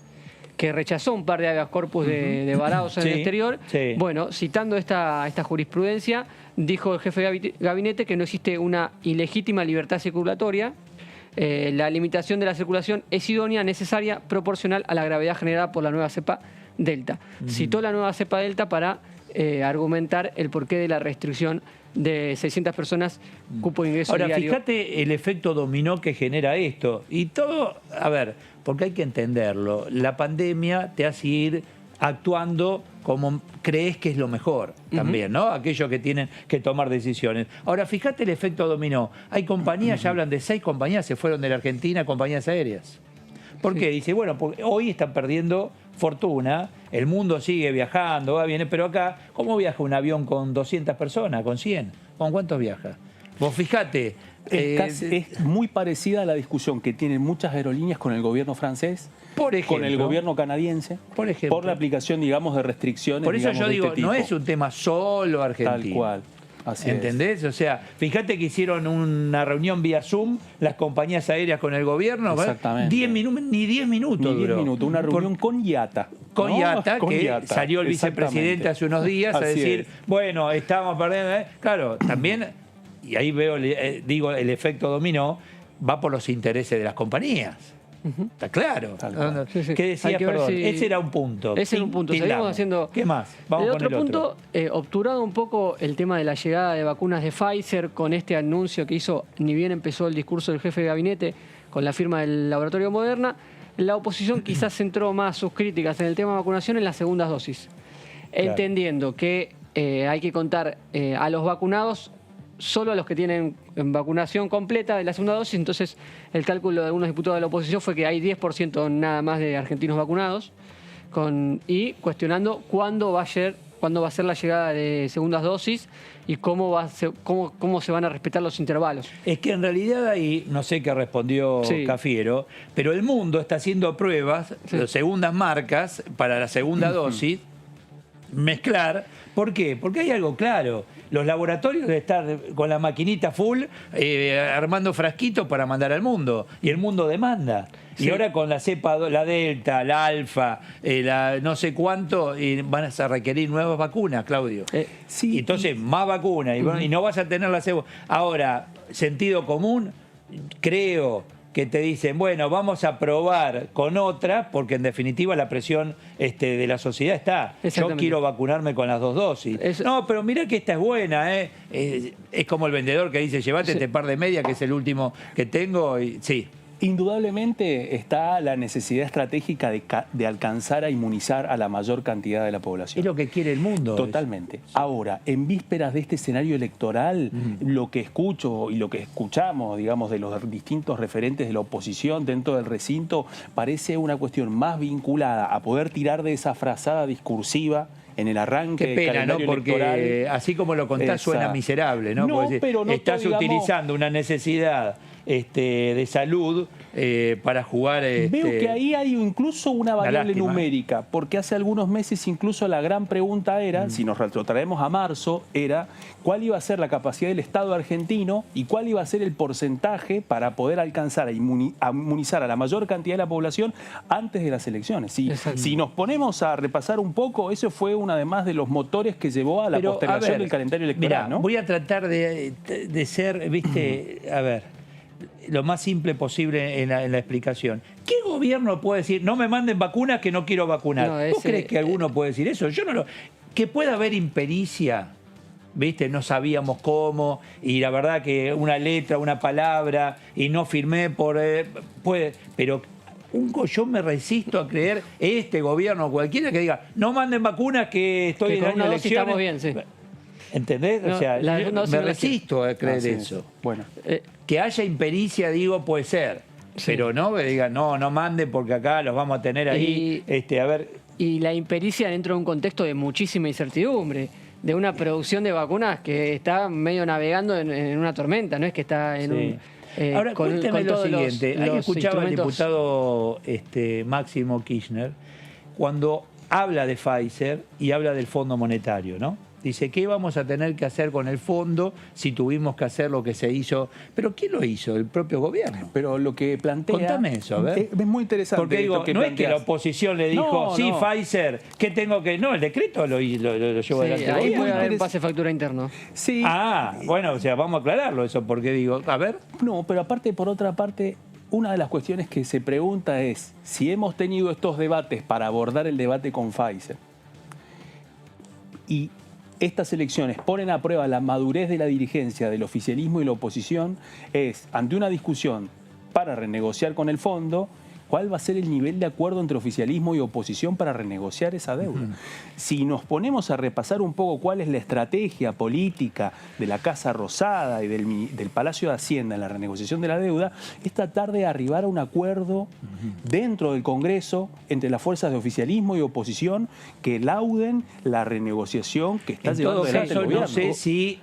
que rechazó un par de habeas corpus de varados en el exterior. Bueno, citando esta jurisprudencia, dijo el jefe de gabinete que no existe una ilegítima libertad circulatoria. La limitación de la circulación es idónea, necesaria, proporcional a la gravedad generada por la nueva cepa Delta. Citó la nueva cepa Delta para argumentar el porqué de la restricción de 600 personas cupo de ingreso diario. Ahora, fíjate el efecto dominó que genera esto. Y todo, a ver, porque hay que entenderlo, la pandemia te hace ir actuando como crees que es lo mejor también, ¿no? Aquellos que tienen que tomar decisiones. Ahora, fíjate el efecto dominó. Hay compañías, ya hablan de 6 compañías, se fueron de la Argentina, compañías aéreas. ¿Por qué? Dice, bueno, porque hoy están perdiendo fortuna, el mundo sigue viajando, va, viene, pero acá, ¿cómo viaja un avión con 200 personas, con 100? ¿Con cuántos viaja? Vos fijate. Es muy parecida a la discusión que tienen muchas aerolíneas con el gobierno francés, por ejemplo, con el gobierno canadiense, por la aplicación, digamos, de restricciones. Por eso yo digo, no es un tema solo argentino. Tal cual. Así ¿entendés? O sea, fíjate que hicieron una reunión vía Zoom las compañías aéreas con el gobierno. Exactamente. Ni 10 minutos. Ni 10 minutos, una reunión con IATA. Con IATA, salió el vicepresidente hace unos días a decir, bueno, estamos perdiendo. Claro, también, y ahí veo, digo, el efecto dominó, va por los intereses de las compañías. Está claro. ¿Qué decías? Perdón, ese era un punto. Ese era un punto. Seguimos haciendo... ¿Qué más? Vamos el con otro punto, obturado un poco el tema de la llegada de vacunas de Pfizer con este anuncio que hizo, ni bien empezó el discurso del jefe de gabinete con la firma del laboratorio Moderna, la oposición quizás centró más sus críticas en el tema de vacunación en las segundas dosis, entendiendo que hay que contar a los vacunados solo a los que tienen vacunación completa de la segunda dosis. Entonces el cálculo de algunos diputados de la oposición fue que hay 10% nada más de argentinos vacunados, y cuestionando cuándo va a ser la llegada de segundas dosis y cómo se van a respetar los intervalos. Es que en realidad ahí, no sé qué respondió Cafiero, pero el mundo está haciendo pruebas, segundas marcas para la segunda dosis, mezclar. ¿Por qué? Porque hay algo claro. Los laboratorios están con la maquinita full armando frasquitos para mandar al mundo. Y el mundo demanda. Y ahora con la cepa, la delta, la alfa, la no sé cuánto, van a requerir nuevas vacunas, Claudio. Entonces, más vacunas. Y no vas a tener la segunda. Ahora, sentido común, creo que te dicen, bueno, vamos a probar con otra, porque en definitiva la presión de la sociedad está. Yo quiero vacunarme con las 2 dosis. No, pero mirá que esta es buena, Es como el vendedor que dice, llévate este par de medias, que es el último que tengo. Indudablemente está la necesidad estratégica de alcanzar a inmunizar a la mayor cantidad de la población. Es lo que quiere el mundo. Totalmente. Ahora, en vísperas de este escenario electoral, lo que escucho y lo que escuchamos, digamos, de los distintos referentes de la oposición dentro del recinto, parece una cuestión más vinculada a poder tirar de esa frazada discursiva en el arranque Qué pena, ¿no? Porque electoral. Así como lo contás suena miserable, ¿no? No, pero no estás utilizando una necesidad de salud para jugar... Veo que ahí hay incluso una variable numérica, porque hace algunos meses incluso la gran pregunta era, si nos retrotraemos a marzo, era cuál iba a ser la capacidad del Estado argentino y cuál iba a ser el porcentaje para poder alcanzar a inmunizar a la mayor cantidad de la población antes de las elecciones. Si nos ponemos a repasar un poco, eso fue uno además de los motores que llevó a la postergación del calendario electoral. Mirá, ¿no? Voy a tratar de ser, viste, a ver, lo más simple posible en la explicación. ¿Qué gobierno puede decir, no me manden vacunas que no quiero vacunar? No, ¿Vos crees que alguno puede decir eso? Yo no lo... Que pueda haber impericia, ¿viste? No sabíamos cómo, y la verdad que una letra, una palabra, y no firmé por... pero yo me resisto a creer este gobierno, cualquiera que diga, no manden vacunas que estoy en año de elecciones. Estamos bien, sí. ¿Entendés? No, o sea, me resisto a creer eso. Bueno. Que haya impericia, digo, puede ser. Sí. Pero no que digan, no manden porque acá los vamos a tener ahí. A ver. Y la impericia dentro de un contexto de muchísima incertidumbre, de una producción de vacunas que está medio navegando en una tormenta, no es que está en un... Ahora, cuénteme lo siguiente. Ahí escuchaba al diputado Máximo Kirchner cuando habla de Pfizer y habla del Fondo Monetario, ¿no? Dice, ¿qué vamos a tener que hacer con el fondo si tuvimos que hacer lo que se hizo? ¿Pero quién lo hizo? El propio gobierno. Pero lo que plantea... Contame eso, a ver. Es muy interesante. Porque digo, no es que la oposición le dijo, sí, Pfizer, ¿qué tengo que...? No, el decreto lo llevó adelante el ahí gobierno. puede haber pase factura interno. Sí. Bueno, o sea, vamos a aclararlo eso, porque digo, a ver. No, pero aparte, por otra parte... Una de las cuestiones que se pregunta es si hemos tenido estos debates para abordar el debate con Pfizer y estas elecciones ponen a prueba la madurez de la dirigencia, del oficialismo y la oposición, es ante una discusión para renegociar con el fondo, ¿cuál va a ser el nivel de acuerdo entre oficialismo y oposición para renegociar esa deuda? Si nos ponemos a repasar un poco cuál es la estrategia política de la Casa Rosada y del Palacio de Hacienda en la renegociación de la deuda, es tratar de arribar a un acuerdo dentro del Congreso entre las fuerzas de oficialismo y oposición que lauden la renegociación que está llevando adelante el gobierno. No sé si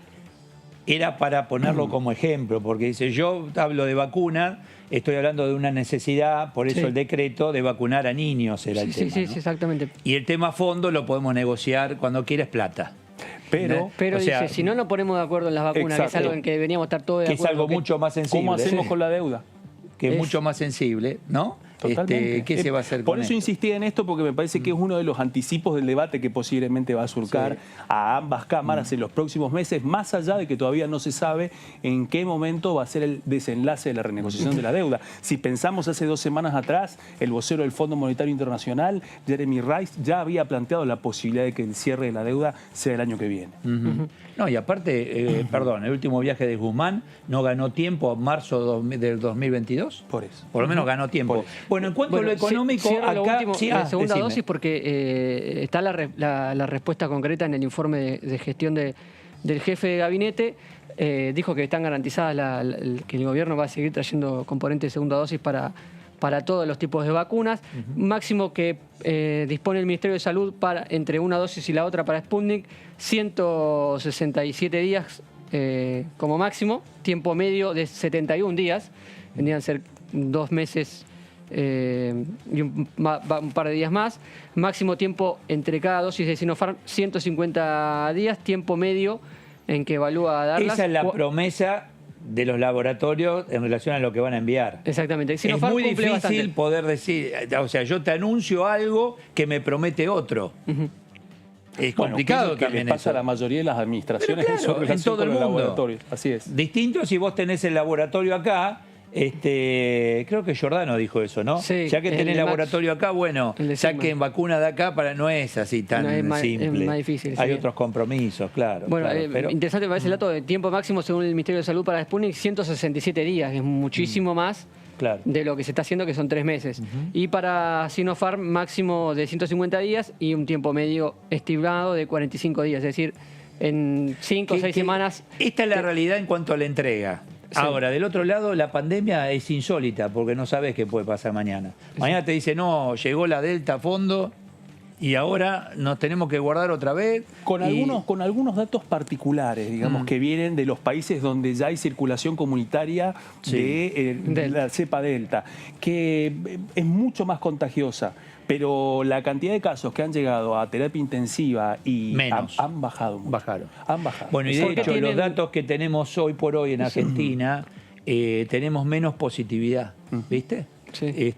era para ponerlo como ejemplo, porque dice, yo hablo de vacunas, estoy hablando de una necesidad, por eso el decreto de vacunar a niños era el tema. Sí, ¿no? exactamente. Y el tema fondo lo podemos negociar cuando quieras plata. Pero dice, si no nos ponemos de acuerdo en las vacunas, que es algo en que deberíamos estar todos de acuerdo. Que es algo mucho más sensible. ¿Cómo hacemos con la deuda? Que es mucho más sensible, ¿no? Totalmente. ¿Qué se va a hacer por con eso esto? insistía en esto, porque me parece que es uno de los anticipos del debate que posiblemente va a surcar a ambas cámaras en los próximos meses, más allá de que todavía no se sabe en qué momento va a ser el desenlace de la renegociación de la deuda. Si pensamos hace 2 semanas atrás, el vocero del Fondo Monetario Internacional, Jeremy Rice, ya había planteado la posibilidad de que el cierre de la deuda sea el año que viene. No, y aparte, perdón, el último viaje de Guzmán no ganó tiempo en marzo del 2022. Por eso. Por lo menos ganó tiempo. Bueno, en cuanto a lo económico, acá... la segunda dosis, porque está la respuesta concreta en el informe de gestión del jefe de gabinete. Dijo que están garantizadas, que el gobierno va a seguir trayendo componentes de segunda dosis para todos los tipos de vacunas. Máximo que dispone el Ministerio de Salud para entre una dosis y la otra para Sputnik, 167 días como máximo, tiempo medio de 71 días, vendrían a ser 2 meses y un par de días más. Máximo tiempo entre cada dosis de Sinopharm, 150 días, tiempo medio en que evalúa darlas. Esa es la promesa de los laboratorios en relación a lo que van a enviar. Exactamente. Es muy difícil poder decir, o sea, yo te anuncio algo que me promete otro. Es complicado que también les pasa eso. a la mayoría de las administraciones en todo el mundo. Laboratorios. Así es. Distinto si vos tenés el laboratorio acá. Creo que Giordano dijo eso, ¿no? Sí, ya que tenés el laboratorio acá, bueno, saquen vacuna de acá, no es así tan simple. Es más difícil. Hay otros compromisos, claro. Bueno, pero... interesante me parece el dato de tiempo máximo según el Ministerio de Salud para Sputnik, 167 días, que es muchísimo más Claro. de lo que se está haciendo, que son 3 meses. Y para Sinopharm, máximo de 150 días y un tiempo medio estimado de 45 días. Es decir, en 5 o 6 semanas... Esta es la realidad en cuanto a la entrega. Sí. Ahora, del otro lado, la pandemia es insólita porque no sabes qué puede pasar mañana. Mañana te dice, no, llegó la Delta a fondo y ahora nos tenemos que guardar otra vez. Con algunos datos particulares, digamos, que vienen de los países donde ya hay circulación comunitaria de la cepa Delta, que es mucho más contagiosa. Pero la cantidad de casos que han llegado a terapia intensiva y han bajado mucho. Han bajado. Bueno, y de hecho, los datos que tenemos hoy por hoy en Argentina, tenemos menos positividad, ¿viste? Sí.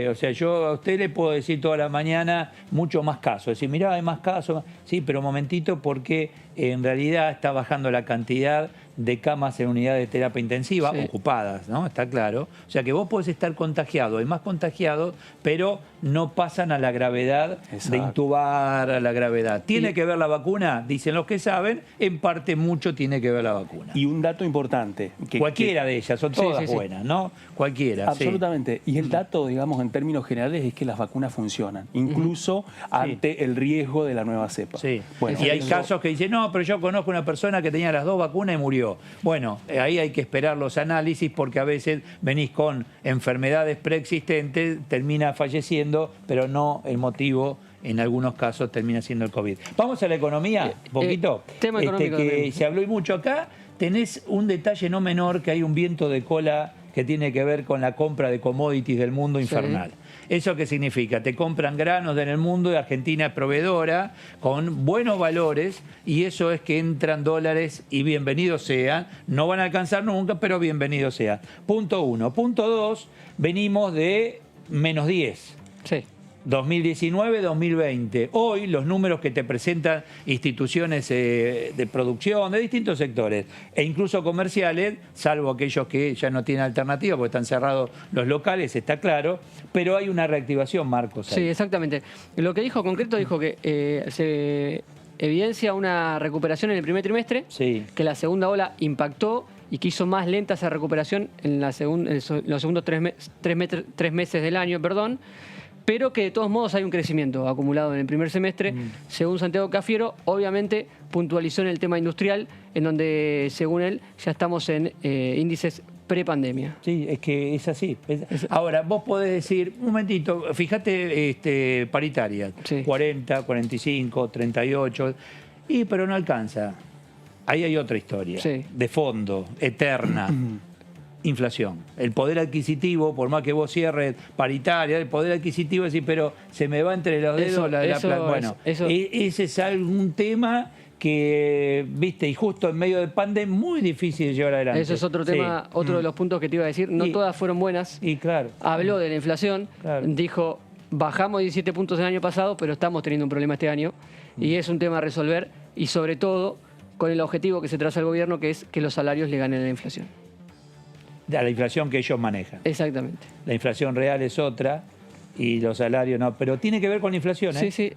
O sea, yo a usted le puedo decir toda la mañana mucho más casos. Decir, mirá, hay más casos. Sí, pero un momentito, porque en realidad está bajando la cantidad de camas en unidades de terapia intensiva ocupadas, ¿no? Está claro. O sea que vos podés estar contagiado, hay más contagiados, pero no pasan a la gravedad de intubar, a la gravedad. ¿Tiene que ver la vacuna? Dicen los que saben, en parte mucho tiene que ver la vacuna. Y un dato importante. Cualquiera de ellas, son todas buenas, ¿no? Cualquiera. Absolutamente. Y el dato, digamos, en términos generales, es que las vacunas funcionan, incluso ante el riesgo de la nueva cepa. Sí. Bueno, y hay casos que dicen, no, pero yo conozco una persona que tenía las 2 vacunas y murió. Bueno, ahí hay que esperar los análisis porque a veces venís con enfermedades preexistentes, termina falleciendo, pero no el motivo, en algunos casos termina siendo el COVID. Vamos a la economía, un poquito. Tema económico que también. se habló y mucho acá. Tenés un detalle no menor, que hay un viento de cola que tiene que ver con la compra de commodities del mundo infernal. ¿Eso qué significa? Te compran granos en el mundo y Argentina es proveedora con buenos valores y eso es que entran dólares y bienvenidos sean. No van a alcanzar nunca, pero bienvenidos sean. Punto 1. Punto 2, venimos de menos 10. Sí. 2019-2020. Hoy los números que te presentan instituciones de producción de distintos sectores e incluso comerciales, salvo aquellos que ya no tienen alternativa porque están cerrados los locales, está claro, pero hay una reactivación, Marcos. Ahí. Sí, exactamente. Lo que dijo concreto, dijo que se evidencia una recuperación en el primer trimestre, que la segunda ola impactó y que hizo más lenta esa recuperación en los segundos 3 meses del año, pero que de todos modos hay un crecimiento acumulado en el primer semestre. Según Santiago Cafiero, obviamente puntualizó en el tema industrial, en donde, según él, ya estamos en índices prepandemia. Sí, es que es así. Ahora, vos podés decir, un momentito, fíjate paritarias, 40, 45, 38, pero no alcanza. Ahí hay otra historia, de fondo, eterna. Inflación. El poder adquisitivo, por más que vos cierres paritaria, el poder adquisitivo es decir, pero se me va entre los dedos la plata. Bueno, ese es algún tema que, viste, y justo en medio de pandemia, muy difícil de llevar adelante. Eso es otro tema, otro de los puntos que te iba a decir. No todas fueron buenas. Y claro. Habló de la inflación, dijo, bajamos 17 puntos el año pasado, pero estamos teniendo un problema este año. Y es un tema a resolver, y sobre todo con el objetivo que se traza el gobierno, que es que los salarios le ganen a la inflación. A la inflación que ellos manejan. Exactamente. La inflación real es otra y los salarios no. Pero tiene que ver con la inflación, ¿eh? Sí.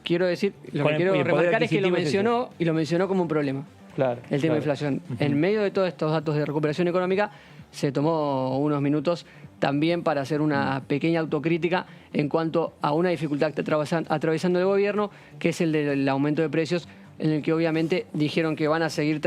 Quiero decir, lo que quiero remarcar es que lo mencionó y lo mencionó como un problema. Claro. El tema de inflación. En medio de todos estos datos de recuperación económica, se tomó unos minutos también para hacer una pequeña autocrítica en cuanto a una dificultad que está atravesando el gobierno, que es el del aumento de precios, en el que obviamente dijeron que van a seguir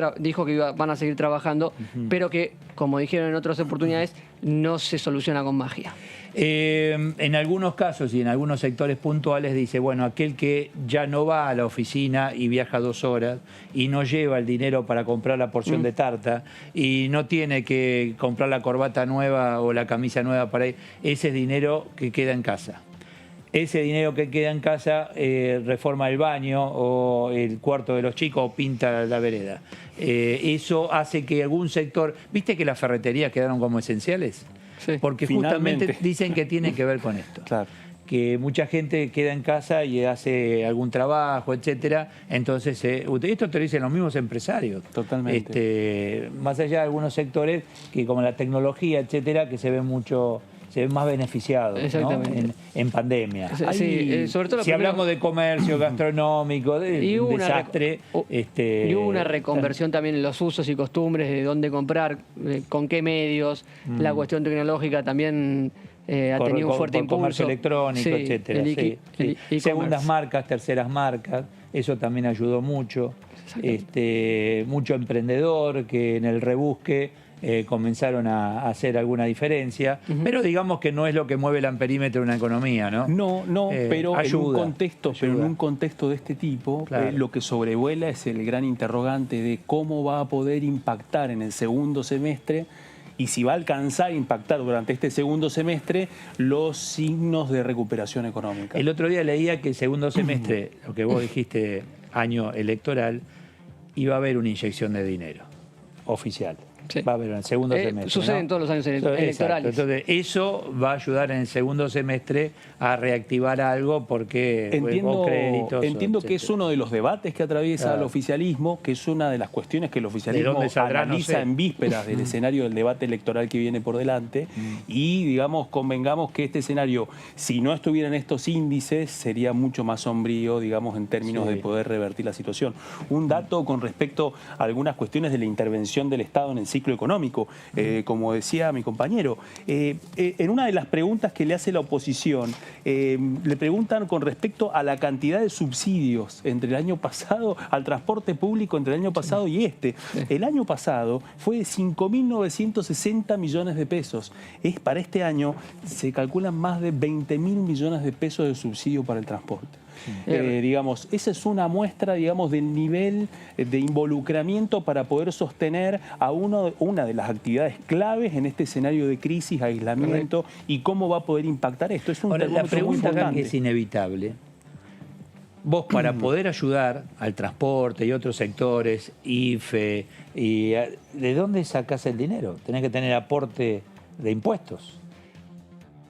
van a seguir trabajando, pero que, como dijeron en otras oportunidades, no se soluciona con magia. En algunos casos y en algunos sectores puntuales dice, bueno, aquel que ya no va a la oficina y viaja 2 horas y no lleva el dinero para comprar la porción de tarta y no tiene que comprar la corbata nueva o la camisa nueva para ir, ese es dinero que queda en casa. Ese dinero que queda en casa reforma el baño o el cuarto de los chicos o pinta la vereda. Eso hace que algún sector... ¿Viste que las ferreterías quedaron como esenciales? Sí. Porque justamente dicen que tiene que ver con esto. Claro. Que mucha gente queda en casa y hace algún trabajo, etcétera. Entonces, esto te lo dicen los mismos empresarios. Totalmente. Más allá de algunos sectores que como la tecnología, etcétera, que se ve mucho se ven más beneficiados, ¿no? Exactamente. en pandemia. Sí, sobre todo si hablamos de comercio gastronómico, de un desastre. Y hubo una reconversión también en los usos y costumbres de dónde comprar, con qué medios, la cuestión tecnológica también ha tenido un fuerte impulso. Comercio electrónico, sí, etcétera. Segundas marcas, terceras marcas, eso también ayudó mucho. Mucho emprendedor que en el rebusque comenzaron a hacer alguna diferencia, pero digamos que no es lo que mueve el amperímetro de una economía, ¿no? No, pero ayuda, en un contexto de este tipo, claro. lo que sobrevuela es el gran interrogante de cómo va a poder impactar en el segundo semestre y si va a alcanzar a impactar durante este segundo semestre los signos de recuperación económica. El otro día leía que el segundo semestre, lo que vos dijiste, año electoral, iba a haber una inyección de dinero oficial. Sí. Va a haber en el segundo semestre. Sucede, ¿no?, en todos los años electorales. Exacto. Entonces, eso va a ayudar en el segundo semestre a reactivar algo porque entiendo que es uno de los debates que atraviesa el oficialismo, que es una de las cuestiones que el oficialismo analiza en vísperas del escenario del debate electoral que viene por delante. Y, digamos, convengamos que este escenario, si no estuvieran estos índices, sería mucho más sombrío, digamos, en términos de poder revertir la situación. Un dato con respecto a algunas cuestiones de la intervención del Estado en el ciclo económico, como decía mi compañero. En una de las preguntas que le hace la oposición, le preguntan con respecto a la cantidad de subsidios entre el año pasado, al transporte público entre el año pasado y este. El año pasado fue de 5.960 millones de pesos. Para este año se calculan más de 20.000 millones de pesos de subsidio para el transporte. Digamos, esa es una muestra, digamos, del nivel de involucramiento para poder sostener a una de las actividades claves en este escenario de crisis, aislamiento, y cómo va a poder impactar esto. Es un la pregunta acá que es inevitable. Vos, para poder ayudar al transporte y otros sectores, IFE, ¿de dónde sacás el dinero? Tenés que tener aporte de impuestos.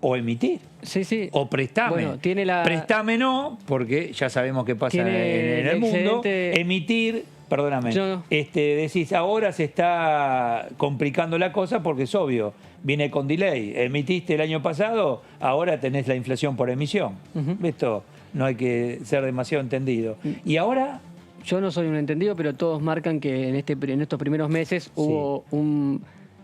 O emitir. Sí. O prestame. Bueno, prestame no, porque ya sabemos qué pasa en el mundo. Emitir, perdóname, decís, ahora se está complicando la cosa porque es obvio, viene con delay. Emitiste el año pasado, ahora tenés la inflación por emisión. Esto no hay que ser demasiado entendido. Y ahora... Yo no soy un entendido, pero todos marcan que en estos primeros meses hubo un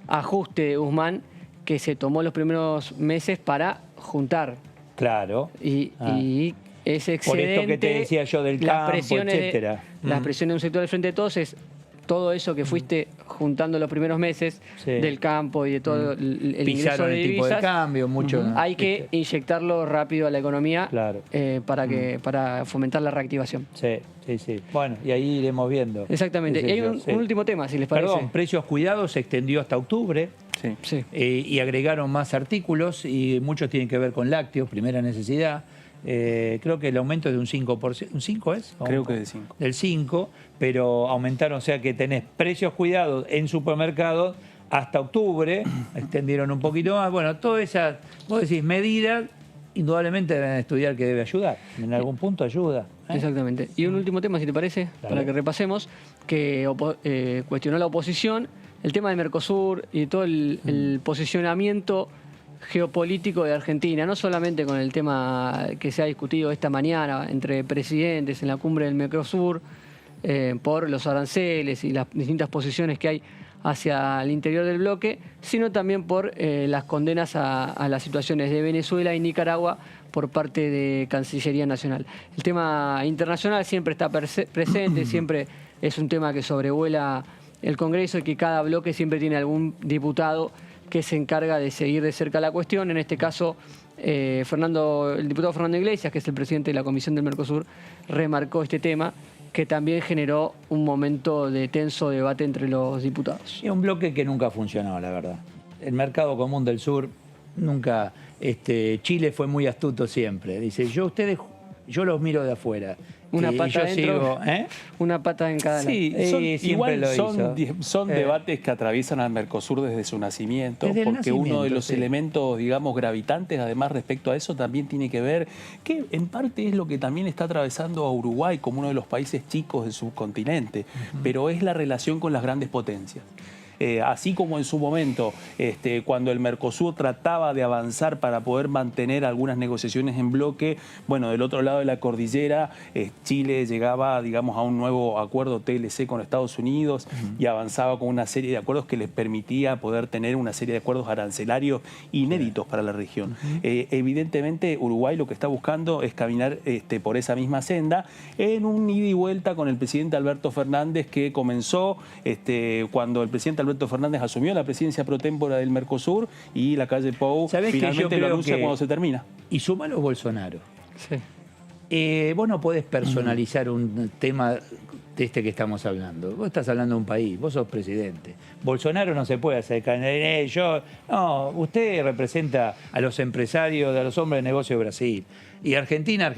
ajuste de Guzmán que se tomó los primeros meses para juntar. Claro. Y ese excedente... Por esto que te decía yo del campo, etcétera. Las presiones de un sector del Frente de Todos es todo eso que fuiste juntando los primeros meses del campo y de todo el ingreso de divisas. Tipo de cambio, mucho. Hay que inyectarlo rápido a la economía para fomentar la reactivación. Sí. Bueno, y ahí iremos viendo. Exactamente. Y hay un último tema, si les parece. Perdón, precios cuidados se extendió hasta octubre. Y agregaron más artículos y muchos tienen que ver con lácteos, primera necesidad. Creo que el aumento es de un 5%. ¿Un 5 es? Creo que del 5. Del 5, pero aumentaron, o sea que tenés precios cuidados en supermercados hasta octubre, extendieron un poquito más. Bueno, todas esas, vos decís, medidas, indudablemente deben estudiar que debe ayudar. En algún punto ayuda. Exactamente. Y un último tema, si te parece, para que repasemos, que cuestionó la oposición, el tema de Mercosur y todo el posicionamiento geopolítico de Argentina, no solamente con el tema que se ha discutido esta mañana entre presidentes en la cumbre del Mercosur, por los aranceles y las distintas posiciones que hay hacia el interior del bloque, sino también por las condenas a las situaciones de Venezuela y Nicaragua por parte de Cancillería Nacional. El tema internacional siempre está presente, siempre es un tema que sobrevuela el Congreso y que cada bloque siempre tiene algún diputado que se encarga de seguir de cerca la cuestión. En este caso, el diputado Fernando Iglesias, que es el presidente de la Comisión del Mercosur, remarcó este tema, que también generó un momento de tenso debate entre los diputados. Es un bloque que nunca ha funcionado, la verdad. El mercado común del sur nunca... Chile fue muy astuto siempre. Dice, yo los miro de afuera. Una pata adentro, una pata en cada lado. Son debates que atraviesan al Mercosur desde su nacimiento, porque uno de los elementos, digamos, gravitantes, además, respecto a eso, también tiene que ver, que en parte es lo que también está atravesando a Uruguay como uno de los países chicos del subcontinente, pero es la relación con las grandes potencias. así como en su momento, cuando el Mercosur trataba de avanzar para poder mantener algunas negociaciones en bloque, bueno, del otro lado de la cordillera, Chile llegaba, digamos, a un nuevo acuerdo TLC con Estados Unidos y avanzaba con una serie de acuerdos que les permitía poder tener una serie de acuerdos arancelarios inéditos para la región. Evidentemente, Uruguay lo que está buscando es caminar por esa misma senda en un ida y vuelta con el presidente Alberto Fernández, que comenzó cuando el presidente Alberto Fernández asumió la presidencia pro tempore del Mercosur, y la calle Pou finalmente lo anuncia cuando se termina. Y sumalo Bolsonaro. Sí. Vos no podés personalizar un tema de que estamos hablando. Vos estás hablando de un país, vos sos presidente. Bolsonaro no se puede hacer no, usted representa a los empresarios, a los hombres de negocio de Brasil. Y Argentina,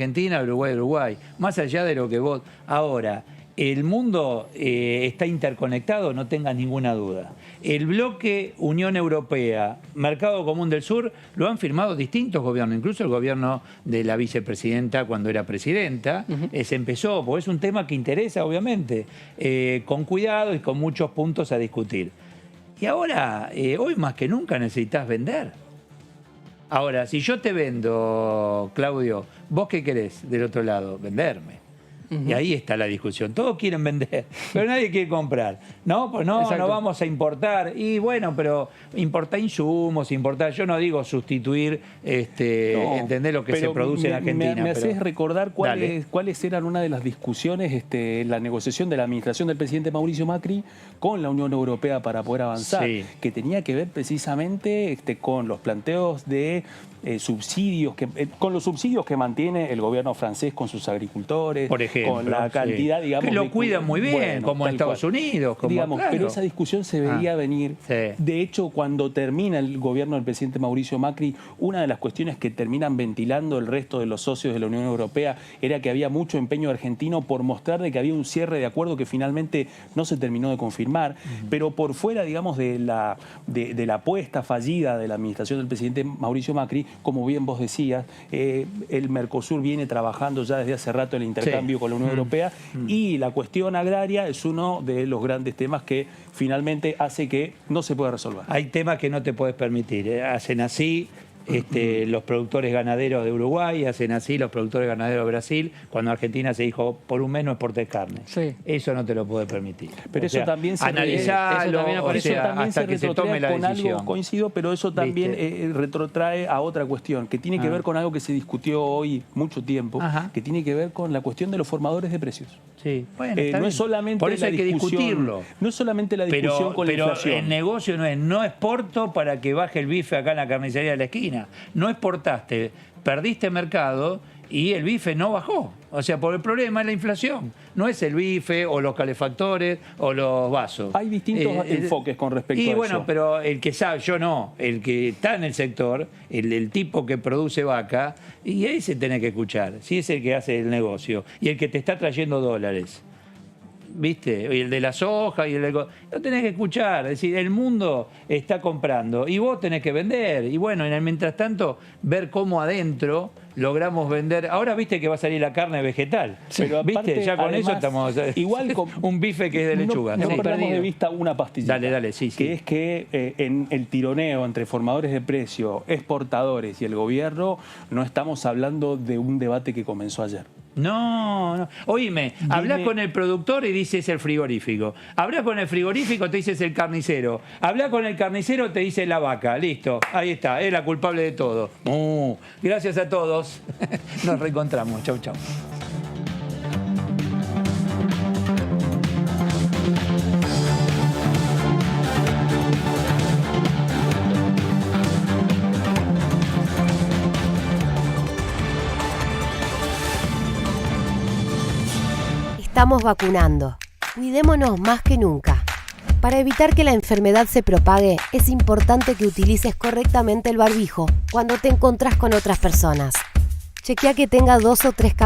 Uruguay, Uruguay. Más allá de lo que vos... Ahora, el mundo está interconectado, no tengas ninguna duda. El bloque Unión Europea, Mercado Común del Sur, lo han firmado distintos gobiernos, incluso el gobierno de la vicepresidenta cuando era presidenta. Se empezó, porque es un tema que interesa, obviamente, con cuidado y con muchos puntos a discutir. Y ahora, hoy más que nunca necesitas vender. Ahora, si yo te vendo, Claudio, ¿vos qué querés del otro lado? Venderme. Y ahí está la discusión. Todos quieren vender, pero nadie quiere comprar. No, pues no vamos a importar. Y bueno, pero importar insumos, yo no digo sustituir, entender lo que se produce en Argentina. Me haces recordar cuáles eran una de las discusiones en la negociación de la administración del presidente Mauricio Macri con la Unión Europea para poder avanzar, que tenía que ver precisamente con los planteos de subsidios, con los subsidios que mantiene el gobierno francés con sus agricultores, por ejemplo, con la cantidad, digamos, que lo cuidan muy bien, como en Estados Unidos, digamos, pero esa discusión se veía venir. De hecho, cuando termina el gobierno del presidente Mauricio Macri, una de las cuestiones que terminan ventilando el resto de los socios de la Unión Europea era que había mucho empeño argentino por mostrar de que había un cierre de acuerdo que finalmente no se terminó de confirmar, pero por fuera, digamos, de la apuesta fallida de la administración del presidente Mauricio Macri, como bien vos decías, el Mercosur viene trabajando ya desde hace rato el intercambio con la Unión Europea, y la cuestión agraria es uno de los grandes temas que finalmente hace que no se pueda resolver. Hay temas que no te puedes permitir. Hacen así los productores ganaderos de Uruguay, hacen así los productores ganaderos de Brasil, cuando Argentina se dijo, por un mes no exportes carne. Eso no te lo puede permitir. Pero eso también se analizarlo, hasta que se tome la decisión. Algo, coincido, pero eso también retrotrae a otra cuestión, que tiene que ver con algo que se discutió hoy mucho tiempo, que tiene que ver con la cuestión de los formadores de precios. Bueno, no es solamente por eso hay que discutirlo. No es solamente la discusión con la inflación. Pero el negocio no exporto para que baje el bife acá en la carnicería de la esquina. No exportaste, perdiste mercado y el bife no bajó. O sea, por el problema es la inflación. No es el bife o los calefactores o los vasos. Hay distintos enfoques con respecto a eso. Y bueno, pero el que sabe, yo no, el que está en el sector, el tipo que produce vaca, y ese tenés que escuchar, si es el que hace el negocio y el que te está trayendo dólares. ¿Viste? Y el de la soja y el de... Lo tenés que escuchar, es decir, el mundo está comprando y vos tenés que vender. Y bueno, en el mientras tanto, ver cómo adentro logramos vender. Ahora viste que va a salir la carne vegetal. Pero aparte, ¿viste? Ya con eso estamos... Igual un bife que es de lechuga. No perdamos de vista una pastilla. Dale, sí. Que es que en el tironeo entre formadores de precio, exportadores y el gobierno, no estamos hablando de un debate que comenzó ayer. No. Oíme, hablás con el productor y dices el frigorífico. Hablás con el frigorífico, te dices el carnicero. Hablás con el carnicero, te dice la vaca. Listo, ahí está, es la culpable de todo. Gracias a todos. Nos reencontramos. Chau. Estamos vacunando. Cuidémonos más que nunca. Para evitar que la enfermedad se propague, es importante que utilices correctamente el barbijo cuando te encontrás con otras personas. Chequea que tenga 2 o 3 capas